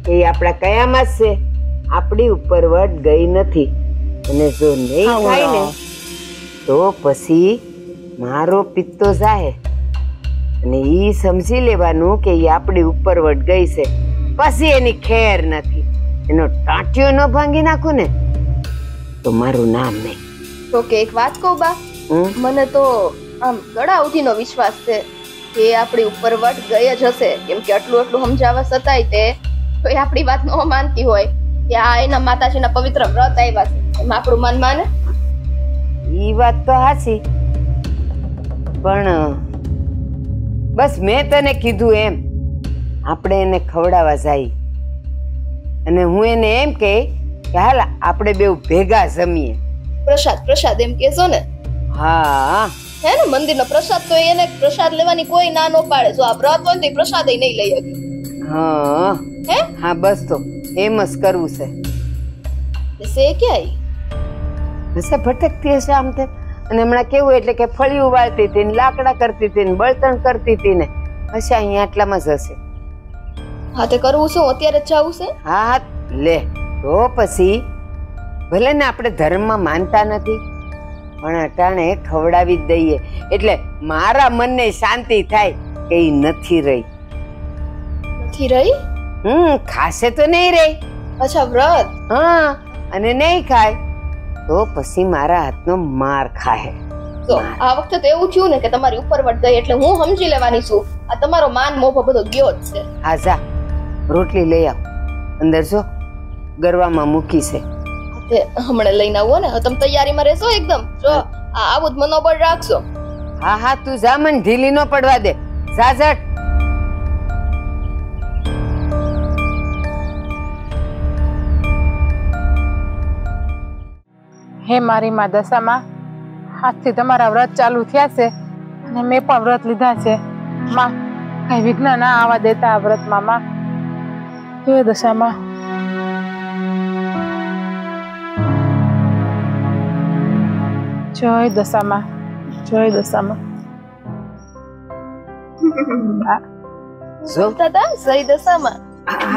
કે આપણા કયામાં જ છે, આપણી ઉપર વટ ગઈ નથી. અને જો નહીં ખાય ને તો પછી મારો પિત્તો જાય અને ઈ સમજી લેવાનું કે ઈ આપણી ઉપર વટ ગઈ છે, પછી એની ખેર નથી. એનો ટાંટિયો ન ભાંગી નાખું ને તો મારું નામ નહીં. તો કે એક વાત કહું બા, મને તો આમ ગળા ઉઠીનો વિશ્વાસ છે કે આપણી ઉપર વટ ગઈ જ હશે. કેમ કે આટલું સમજાવવા છતાંય તે તો આપણી વાત ન માનતી હોય કે આ એના માતાજીના પવિત્ર વ્રત આવ્યા છે, એમાં આપણું મન માને? ઈ વાત તો હાચી, પણ બસ મેં તને કીધું એમ આપણે એને ખવડાવવા જાય. અને હું એને એમ કે હાલ આપણે બેઉ ભેગા જમીએ. પ્રસાદ પ્રસાદ એમ કેશો ને? હા હે ને મંદિરનો પ્રસાદ તો એને પ્રસાદ લેવાની કોઈ ના નો પાડે. જો આ વ્રત હોય તો પ્રસાદ નહીં લઈ શકે. હા હે હા બસ તો એમ જ કરવું છે. સે ક્યાંય હશે ભટકતી હશે આમ તેમ. અને હમણાં કેવું એટલે કે ફળિયું વાળતી હતી ને લાકડા કરતી હતી ને બળતણ કરતી હતી ને હશે અહીંયા આટલામાં જ હશે. હા તે કરવું શું અત્યારે જ જવું છે? હા લે તો પછી ભલે ને આપણે ધર્મમાં માનતા નથી પણ અટાણે ખવડાવી જ દઈએ એટલે મારા મનને શાંતિ થાય કે ઈ નથી રહી. નથી રહી? ખાશે તો નહીં રહી. અચ્છા વ્રત. હા અને નહીં ખાય તો પછી મારા હાથનો માર ખાય. તો આ વખતે તો એવું થયું ને કે તમારી ઉપર વટ ગઈ એટલે હું સમજી લેવાની છું આ તમારો માન મોભો બધો ગયો જ છે. હા જા રોટલી લઈ આવ અંદર જો ગરવામાં મૂકી છે. તે હમણાં લઈને આવો ને તમે તૈયારીમાં રહેશો એકદમ. જો આવું જ મનોબળ રાખશો. હા હા તું જા મને ઢીલી ન પડવા દે. જા જા. હે મારી માં દશામાં, આજથી તમારા વ્રત ચાલુ થયા છે અને મેં પણ વ્રત લીધા છે. માં કઈ વિઘ્ન ના આવવા દેતા આ વ્રતમાં. માં હે દશામાં, જય દશામાં, જય દશામાં. દાદા સહી દશામાં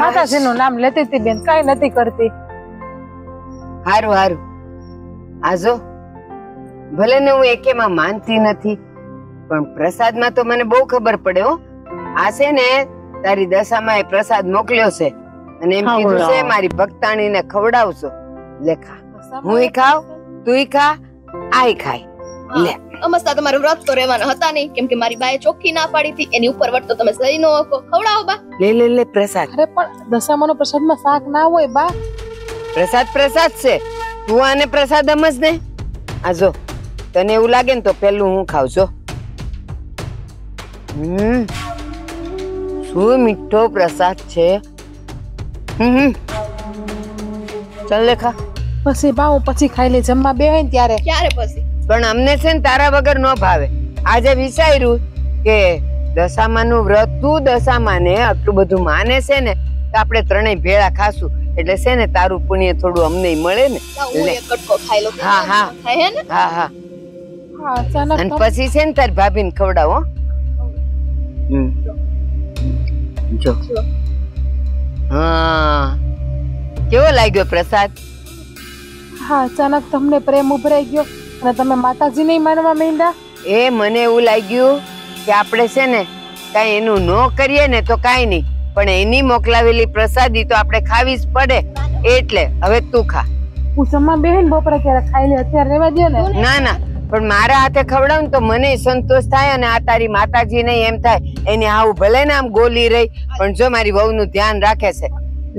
માતાજીનું નામ લેતી હતી બેન, કઈ નથી કરતી. હારું હારું આજો ભલે ને હું એકેમાં માનતી નથી પણ પ્રસાદમાં તો મને બહુ ખબર પડે હો. આ છે ને તારી દશામાં એ પ્રસાદ મોકલ્યો છે અને એમ કીધું છે મારી ભક્તાણીને ખવડાવશો. લે ખા, હું ખાવ તું ખા આય ખાય. લે અમસ્તા તમારે વ્રત તો રહેવાના હતા નહીં કેમ કે મારી બાએ ચોખ્ખી ના પાડી હતી. એની ઉપર વટ તો તમે સહી નો આપો. ખવડાવો બા. લે લે લે પ્રસાદ. અરે પણ દશામાનો પ્રસાદમાં શાક ના હોય બા. પ્રસાદ પ્રસાદ છે. તું આને પ્રસાદ સમજ ને. આ જો તને એવું લાગે ને તો પેલું હું ખાવ છો. શું મીઠો પ્રસાદ છે. ચાલ લે ખા. પછી બા હું પછી ખાઈ લે જમવા બેહે ને ત્યારે. ક્યારે પછી? પણ અમને છે ને તારા વગર ન ભાવે. આજે વિચાર્યું કે દશામાનું વ્રત તું દશામાને આટલું બધું માને છે ને તો આપણે ત્રણેય ભેળા ખાશું એટલે છે ને તારું પુણ્ય થોડું અમને મળે ને. હા હા હા હા. અને પછી છે ને તારી ભાભીને ખવડાવો. જો હા કેવો લાગ્યો પ્રસાદ? હા અચાનક તમને પ્રેમ ઉભરાઈ ગયો અને તમે માતાજી નહીં માનવા માંડ્યા. એ મને એવું લાગ્યું કે આપણે છે ને કઈ એનું ન કરીએ ને તો કઈ નહીં પણ એની મોકલાવેલી પ્રસાદી તો આપણે ખાવી જ પડે. એટલે હવે તું ખા. હું જમવા બેહીને બપોરે ક્યારે ખાઈ લે અત્યારે રહેવા દો ને. ના ના પણ મારા હાથે ખવડાવ ને તો મને સંતોષ થાય અને આ તારી માતાજી ને એમ થાય એને આવું ભલે ને આમ ગોલી રહી પણ જો મારી વહુ નું ધ્યાન રાખે છે.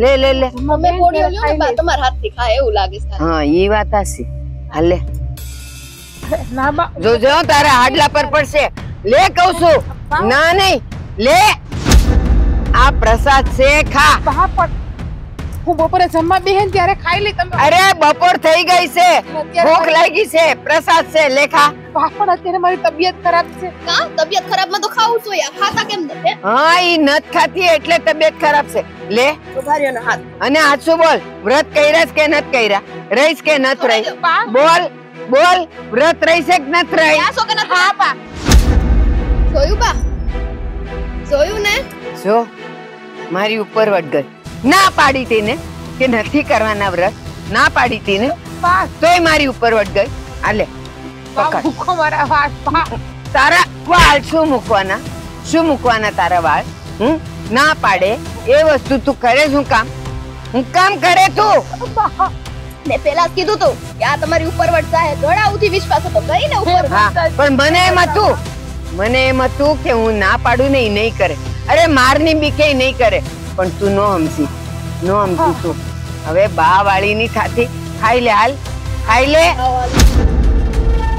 લે લે લે. તમારા હાથથી ખાય એવું લાગે છે. હા ઈ વાત હશે. હાલે ના બા જોજો તારા હાડલા પર પડશે. લે કહું છું. ના નહીં લે આ પ્રસાદ છે ખા. બા પણ હું બપોરે જમવા બેહે ત્યારે ખાઈ લે તમે. અરે બપોર થઈ ગઈ છે ભૂખ લાગી છે પ્રસાદ છે લે ખા. બા પણ અત્યારે મારી તબિયત ખરાબ છે. કા તબિયત ખરાબ માં તો ખાવું જોઈએ ખાતા કેમ નથી? હા ઈ નત ખાતી એટલે તબિયત ખરાબ છે. લે ઉભાર્યો ને હાથ. અને હાચું બોલ વ્રત કર્યા કે નત કર્યા? રહીશ કે નત રહી? બોલ બોલ વ્રત રહીશ કે નત રહી? આસો કે નથી? હા બા. જોયું બા? જોયું ને? જો મારી ઉપર વટ ગઈ. ના પાડી તેને કે નથી કરવાના વ્રત. ના પાડી તેને તોય મારી ઉપર વટ ગઈ. આલે પકડ. ભૂખો મારા વાળ. તારા વાળ શું મૂકવાના? શું મૂકવાના તારા વાળ? ના પાડે એ વસ્તુ તું કરે શું કામ? હું કામ કરે તું? ને પેલા કીધું તું કે આ તમારી ઉપર વટ છે. ઘણાઉથી વિશ્વાસ હતો ગઈ ને ઉપર. હા પણ મને એમ હતું કે હું ના પાડું ને એ નહીં કરે. અરે મારની બીકે નહીં કરે પણ તું નો સમજી તું. હવે બા વાળી ની થાતી ખાઈ લે. હાલ ખાઈ લે.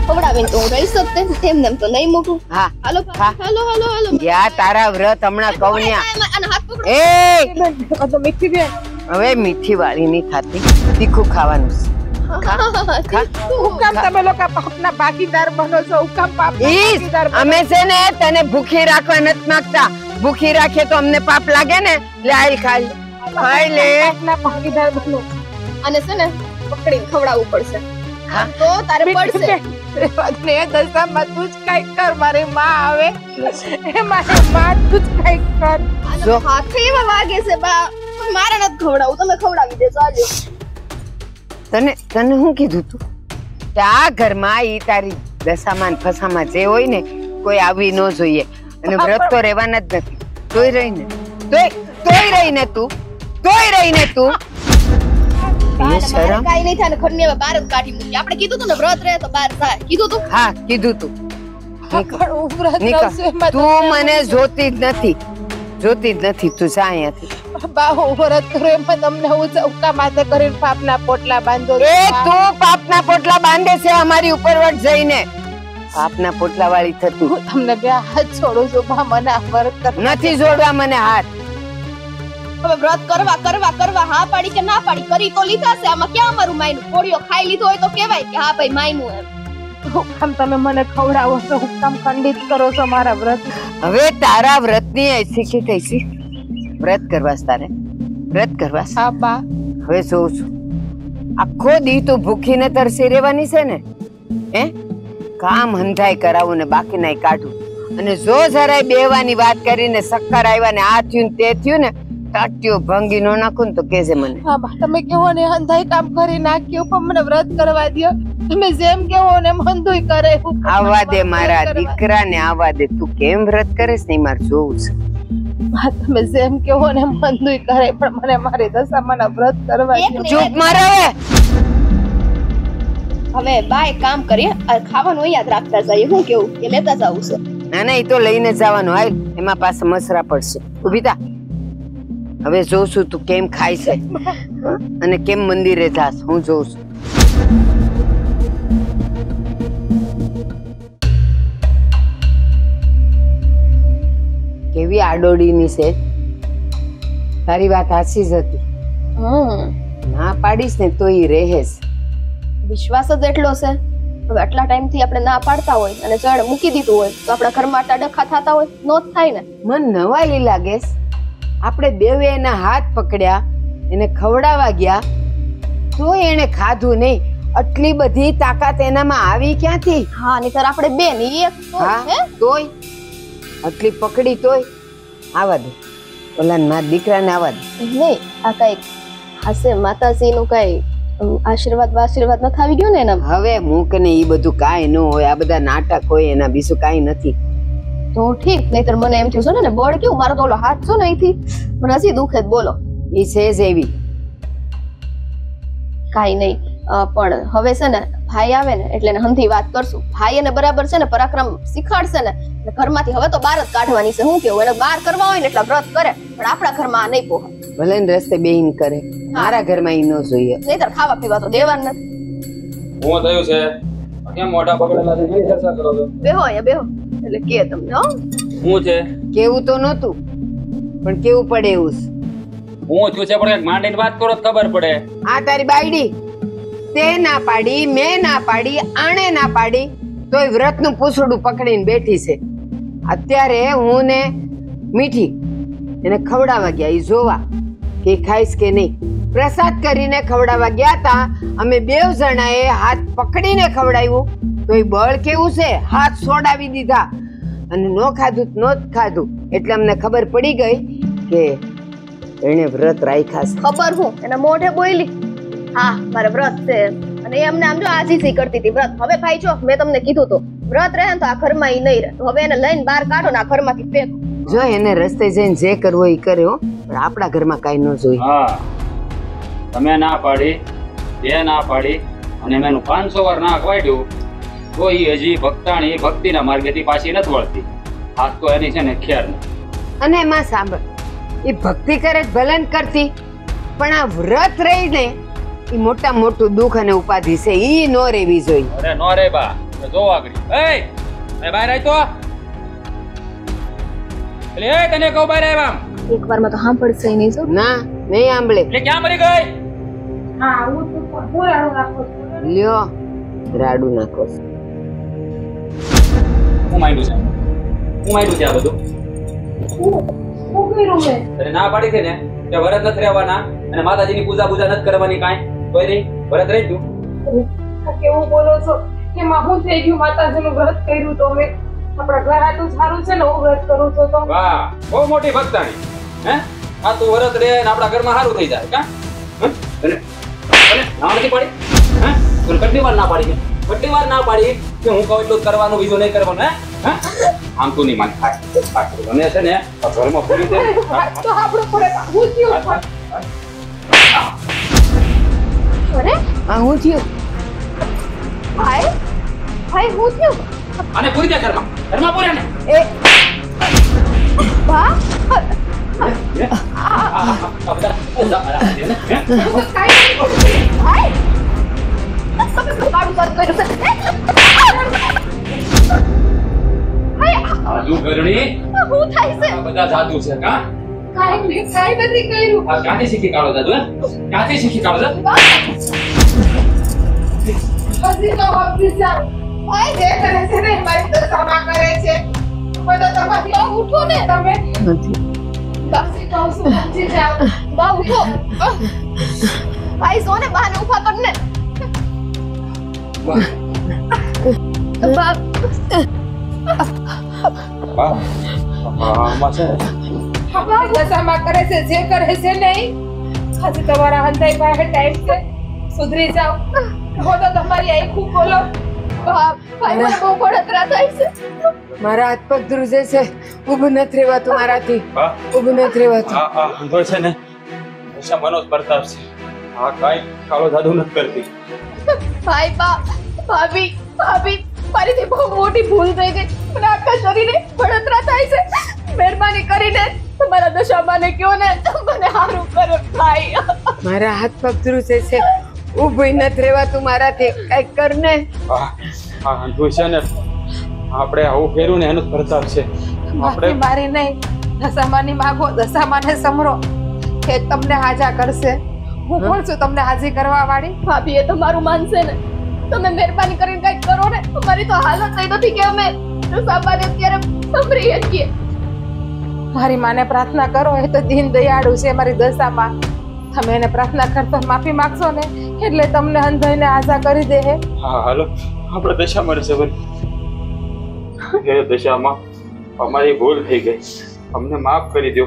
ખવડાવીને તો હું રહી શકતે એમ નેમ તો નહીં મૂકું. હા હાલો હાલો હાલો હાલો. યા તારા વ્રત હમણાં કૌન્યા. અને હાથ પકડો. એ તો મીઠી બેન હવે મીઠી વાળી ની થાતી તીખું ખાવાનું છે. હું કામ તમે લોકો પાપના ભાગીદાર બનો છો? હું કામ પાપના ભાગીદાર બનો? અમે છે ને તને ભૂખી રાખવા નથી માંગતા. ભૂખી રાખીએ તો અમને પાપ લાગે ને. લે આઈ ખાઈ લે. પાપના ભાગીદાર બનો. અને છે ને પકડીને ખવડાવવું પડશે. તો તારે પડશે. ને દશામાં તું જ કઈક કર. મારી માં આવે એ મારી માં તું જ કઈક કર. જો હાથે એવા વાગે છે બા. મારે નથી ખવડાવું, તમે ખવડાવી દેજો. આજો તને શું કીધું તું કે આ ઘરમાં ઈ તારી દશામાં ફસામાં જે હોય ને કોઈ આવી ન જોઈએ. અને વ્રત તો રહેવાના જ નથી. તોય રહીને તું એ શરમ. કાઈ નહીં થાય. ઘરની હવે બહાર જ કાઢી મૂકી. આપણે કીધું તું ને વ્રત રહે તો બહાર થાય. કીધું તું? હા કીધું તું. પણ હું વ્રત નીકળ. રહું છું એમાં તું મને જોતી જ નથી. તું જા અહીંયાથી. બા હું વ્રત કરું એમાં તમને હું ચૌકા માથે કરીને પાપના પોટલા બાંધો એ તું પાપના પોટલા બાંધે છે અમારી ઉપરવટ જઈને. પાપના પોટલા વાળી થતી. હું તમને બે હાથ છોડું છું બા. મને આ વ્રત નથી જોડવા મને હાથ. હવે વ્રત કરવા હા પાડી કે ના પાડી કરી તો લીધા છે. આમાં ક્યાં અમારું માયનું? કોળિયો ખાઈ લીધો હોય તો કહેવાય કે હા ભાઈ માયનું એમ. હું કામ તમે મને ખવડાવો છો? હું કામ ખંડિત કરો છો મારા વ્રત? હવે તારા વ્રતની એસી કે તૈસી વ્રત કરવાસ તારે. વ્રત કરવાસ. હા બા. હવે જોઉં છું આખો દી તું ભૂખીને તરસી રહેવાની છે ને. હે કામ હંધાઈ કરાવું ને બાકી નાઈ કાઢું. અને જો જરાય બેવાની વાત કરીને શક્કર આવ્યા ને આ થયું ને તે થયું ને ટાટ્યો ભંગી નો નાખું ને તો કેજે મને. હા બા તમે કેવો ને હંધાઈ કામ કરી નાખ્યું પણ મને વ્રત કરવા દો. તમે જેમ કેવો ને મંદુય કરે. આવા દે મારા દીકરાને આવા દે. તું કેમ વ્રત કરેસ ને મારે જોવું છે. તમે જેમ કેવો ને મંદુય કરે પણ મને મારી દશામાં વ્રત કરવા દો. ચૂપ મારો. હવે બા એક કામ કરીએ. ખાવાનું યાદ રાખતા જઈએ. હું કેવું કે લેતા જાવું છે? ના ના એ તો લઈને જવાનું. હાલ એમાં પાસે મસરા પડશે. ઉભી થા. હવે જોઉં છું તું કેમ ખાય છે અને કેમ મંદિરે જાસ. હું જોઉં છું. કેવી આડોડીની છે. તારી વાત સાચી જ હતી. ના પાડીશ ને તો ઈ રહેશ. વિશ્વાસ જ એટલો છે. હવે આટલા ટાઈમ થી આપણે ના પાડતા હોય અને જડ મૂકી દીધું હોય તો આપણા ઘરમાં આટલા ડખા થતા હોય નો જ થાય ને. મન નવાઈ લાગે. આપણે બેવે એના હાથ પકડ્યા એને ખવડાવવા ગયા તો એને ખાધું નહીં. આટલી બધી તાકાત એનામાં આવી ક્યાંથી? હા નહીતર આપણે બે ને એક તોય આટલી પકડી તોય આવા દે. ઓલા મારા દીકરાને આવા દે. નહીં આ કઈ હશે માતાજી નું કઈ આશીર્વાદ નથી આવી ગયો ને એના. હવે મૂક ને ઈ બધું કાઈ ન હોય. આ બધા નાટક હોય એના બીજું કાઈ નથી. તો ઠીક. નહીતર મને એમ થયું છે ને બળ કેવું મારો તો ઓલો હાથ છો ને અહીંથી મને હજી દુખે જ. બોલો ઈ છે જ એવી. કાઈ નહીં પણ હવે છે ને ભાઈ આવે ને એટલે હંધી વાત કરશું. ભાઈ એને બરાબર છે ને પરાક્રમ શીખાડશે ને ઘરમાંથી હવે તો બહાર જ કાઢવાની છે. હું કેવું એને બહાર કરવા હોય ને એટલા વ્રત કરે પણ આપણા ઘરમાં નહીં પોહે. ભલે ને રસ્તે બેહીન કરે. મારા ઘરમાં ઈ ન જોઈએ. નહીતર ખાવા પીવા તો દેવાનું નથી. હું થયું છે કેમ મોઢા પકડેલા છે? કેવી ચર્ચા કરો છો? બેહો અહીંયા બેહો એટલે કે તમને હો. હું છે કેવું તો નહોતું પણ કેવું પડે એવું છે. હું થયું છે પણ માંડીને વાત કરો તો ખબર પડે. આ તારી બાયડી તે ના પાડી, મેં ના પાડી, આણે ના પાડી તોય વ્રતનું પૂછડું પકડીને બેઠી છે. અત્યારે હું ને મીઠી એને ખવડાવવા ગયા. ઈ જોવા કે ખાઈશ કે નહીં. પ્રસાદ કરીને ખવડાવવા ગયા તા. અમે બેવ જણાએ હાથ પકડીને ખવડાવ્યું તોય બળ કેવું છે. હાથ છોડાવી દીધા અને નો ખાધું નો જ ખાધું. એટલે અમને ખબર પડી ગઈ કે એને વ્રત રાખ્યા છે. ખબર હું એના મોઢે બોલી હા મારે વ્રત છે અને એમને આમ જો આજીજી કરતી હતી વ્રત. હવે ભાઈ જો મેં તમને કીધું તો વ્રત રહે તો આ ઘરમાં ઈ નહીં રહે. તો હવે એને લઈને બહાર કાઢો ને આ ઘરમાંથી ફેંકો. જો એને રસ્તે જઈને જે કરવો એ કરે હો પણ આપણા ઘરમાં કાઈ ન જોઈએ. હા તમે ના પાડી, બે ના પાડી અને મેં 500 વાર ના ખવાડ્યું તો ઈ હજી ભક્તાણી ભક્તિના માર્ગેથી પાછી નથી વળતી. આજ તો એની છે ને ખેર નથી. અને એમાં સાંભળ એ ભક્તિ કરે ભલે ન કરતી પણ આ વ્રત રહીને ઈ મોટા મોટું દુઃખ અને ઉપાધિ છે ઈ નો રેવી જોઈએ. અરે નો રે બા જો આગળ એ બહાર આય તો એટલે એ તને કહું બહાર આવ. આમ એકવાર માં તો સાંભળશે નહીં. જો ના નહીં સાંભળે. એટલે ક્યાં મરી ગઈ? હા હું તો પૂરાણું રાખું છું. લ્યો રાડુ નાખો. હું માંડ્યું છે આ બધું. શું કર્યું મેં? તને ના પાડી છે ને કે વ્રત નથી રહેવાના અને માતાજીની પૂજા નથી કરવાની, કાંઈ કોઈ નહીં, વ્રત રહી તું. કેવું બોલો છો? કે માં હું થઈ ગયું, માતાજીનું વ્રત કર્યું તો મેં. આપણા ઘર આટલું સારું છે ને, હું વ્રત કરું છું તો. વાહ, બહુ મોટી ભક્તાણી. હે આ તું વ્રત રહે ને આપણા ઘરમાં સારું થઈ જાય. કા તને ના નથી પાડી? હે તું કેટલી વાર ના પાડી છે? કેટલી વાર ના પાડી કે હું કહું એટલું જ કરવાનું, બીજું નહીં કરવાનું? હે આમ તું નહીં માને. મને છે ને ઘરમાં પૂરી દે તો આપણું પડે. હું થયું? અરે આ હું થયું? ભાઈ ભાઈ હું થયું? અને પૂરી દે ઘરમાં પૂરે ને. એ બા બધા જાદુ છે. કાંઈ નથી કર્યું. ક્યાંથી શીખી કાઢો જાદુ? ક્યાંથી શીખી કાઢો? પછી તો વાપરી જાઓ. ભાઈ જે કરે છે ને મારી દશામાં કરે છે. બધો તમારી ઉઠો ને તમે. નથી. પછી કહું છું સમજી જાઓ. બા ઉઠો. ભાઈ સો ને બહાને ઉભા કર ને. બા આપણી દશામાં કરે છે જે કરે છે નહીં. હજી તમારા હંધાઈ પાસે ટાઈમ છે. સુધરી જાઓ. હો તો તમારી આંખું ખોલો. ભાઈ મને બહુ બળતરા થાય છે. મારા હાથ પગ ધ્રુજે છે. ઊભું નથી રહેવાતું મારાથી. ઊભું નથી રહેવાતું. વાંધો છે ને મનોજ પ્રતાપ છે. હા કાંઈ કાળો જાદુ નથી કરતી. ભાઈ બા ભાભી ભાભી મારીથી બહુ મોટી ભૂલ થઈ ગઈ. મને આખા શરીરે બળતરા થાય છે. મહેરબાની કરીને તમારા દશામાને કહો ને મને સારું કરો ભાઈ. મારા હાથ પગ ધ્રુજે છે. ઊભું નથી રહેવાતું મારાથી. કઈક કર ને. હા વાંધો છે ને આપણે આવું કર્યું ને એનું પ્રતાપ છે. આપણે મારી નહીં. દશામાની માગો, દશામાને સમરો. એ તમને હાજા કરશે. હું કોણ છું તમને હાજી કરવા વાળી? ભાભી એ તમારું માનશે ને. તમે મહેરબાની કરીને કઈક કરો ને. અમારી તો હાલત થઈ નથી કે અમે દશામાને અત્યારે સંભળી શકીએ. મારી માને પ્રાર્થના કરો. એ તો દીન દયાળુ છે મારી દશામાં. તમે એને પ્રાર્થના કરતા માફી માંગશો ને એટલે તમને અંધાઈને આઝા કરી દે. હા હાલો આપણે દશામાં રહેશે. દશામાં અમારી ભૂલ થઈ ગઈ, અમને માફ કરી દો.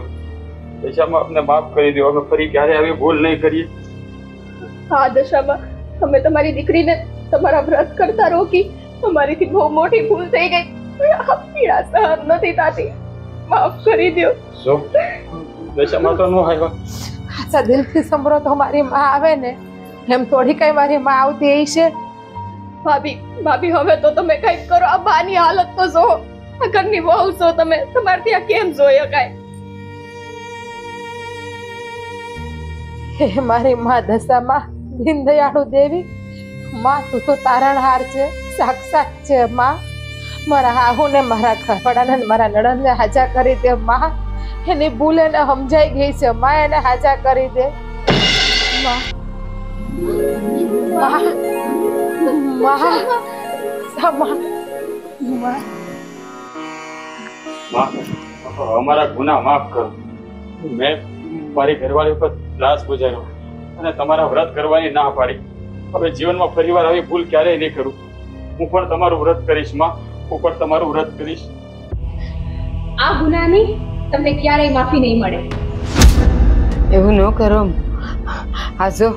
દશામાં અમને માફ કરી દો. અમે ફરી ક્યારે આવી ભૂલ નહીં કરીએ. હા દશામાં અમે તમારી દીકરીને તમારા વ્રત કરતા રોકી. અમારીથી બહુ મોટી ભૂલ થઈ ગઈ. આ પીડા સહન નથી થતી. માફ કરી દો. શું દશામાં તો નો આવ્યો? આછા દિલથી સંભળો તો મારી માં આવે ને એમ થોડી કઈ મારી માં આવતી એ છે. ભાભી હવે તો તમે કઈક કરો. આ બાની હાલત તો જો. આ ઘરની વહુ છો તમે. તમારે ત્યાં કેમ જોઈ શકાય? હે મારી માં દશામાં દીન દયાળુ દેવી. માં તું તો તારણહાર છે, સાક્ષાત છે માં. મારા હાહુ ને મારા ઘરવાળાને મારા નણંદને હાજા કરી દે માં. એની ભૂલ એને સમજાઈ ગઈ છે માં. એને હાજા કરી દે માં. અમારા ગુના માફ કરો. મેં મારી ઘરવાળી ઉપર ત્રાસ ગુજાર્યો અને તમારા વ્રત કરવાની ના પાડી. હવે જીવનમાં ફરીવાર આવી ભૂલ ક્યારેય નહીં કરું. હું પણ તમારું વ્રત કરીશ માં. હું પણ તમારું વ્રત કરીશ. આ ગુનાની તમને ક્યારેય માફી નહીં મળે. એવું ન કરો. આ જો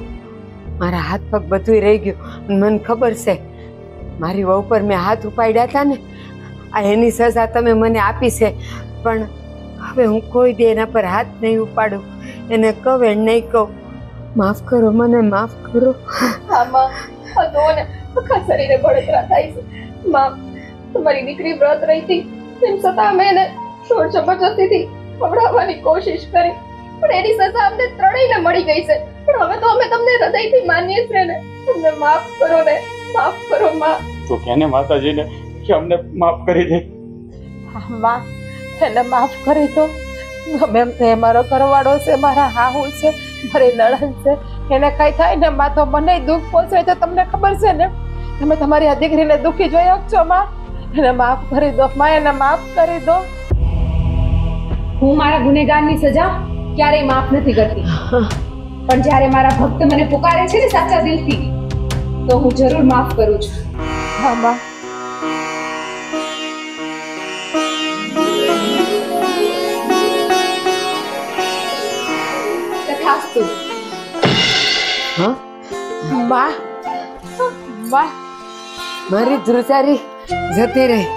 મારા હાથ પગ બધું રહી ગયું. મને ખબર છે મારી વહુ પર મેં હાથ ઉપાડ્યા હતા ને, આ એની સજા તમે મને આપી છે. પણ હવે હું કોઈ દે એના પર હાથ નહીં ઉપાડું. એને કહું એ નહીં કહું. માફ કરો મને, માફ કરો. આમાં ને આખા શરીરે બળતરા થાય છે. માં તમારી દીકરી વ્રત રહી હતી તેમ છતાં અમે એને જોર જબરજસ્તીથી ખવડાવવાની કોશિશ કરી. પણ એની સજા અમને ત્રણેયને મળી ગઈ છે. પણ હવે તો અમે તમને હૃદયથી માનીએ છીએ ને. અમને માફ કરો ને, માફ કરો માં. તો કેને માતાજીને કે અમને માફ કરી દે. માં એને માફ કરી દો. ગમે એમ તે મારો ઘરવાળો છે, મારા હાહુ છે, મારી નણંદ છે. એને કઈ થાય ને માં તો મને દુઃખ પહોંચે તો તમને ખબર છે ને. તમે તમારી આ દીકરીને દુઃખી જોઈ શકશો માં? એને માફ કરી દો માં, એને માફ કરી દો. હું મારા ગુનેગારની સજા ક્યારેય માફ નથી કરતી, પણ જ્યારે મારા ભક્ત મને પુકારે છે ને સાચા દિલથી, તો હું જરૂર માફ કરું છું. હા માં. તથાસ્તુ. હા માં માં મારી ધ્રુજારી જતી રહી.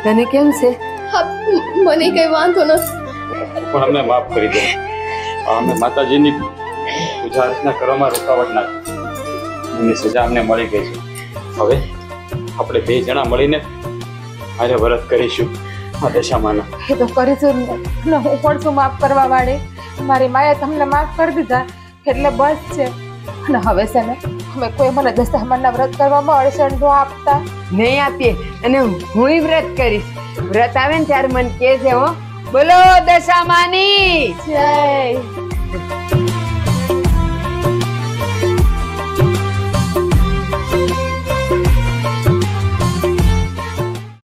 તને કેમ છે? હા, મને કઈ વાંધો નથી. પણ અમને માફ કરી દો. અમે માતાજીની પૂજા અર્ચના કરવામાં રોકાવટ ના એની સજા અમને મળી ગઈ છે. હવે આપણે બે જણા મળીને આને વ્રત કરીશું આ દશામાના. એ તો કરીશું ને. હું પણ શું માફ કરવા વાળી? મારી માએ તમને માફ કરી દીધા એટલે બસ છે. અને હવે છે ને અમે કોઈ મને દશામાના વ્રત કરવામાં અડચણ ન આપતા. નહીં આપીએ, અને હું વ્રત કરીશ. વ્રત આવે ને ત્યારે મને કહેજે હો. બોલો દશામાની જય.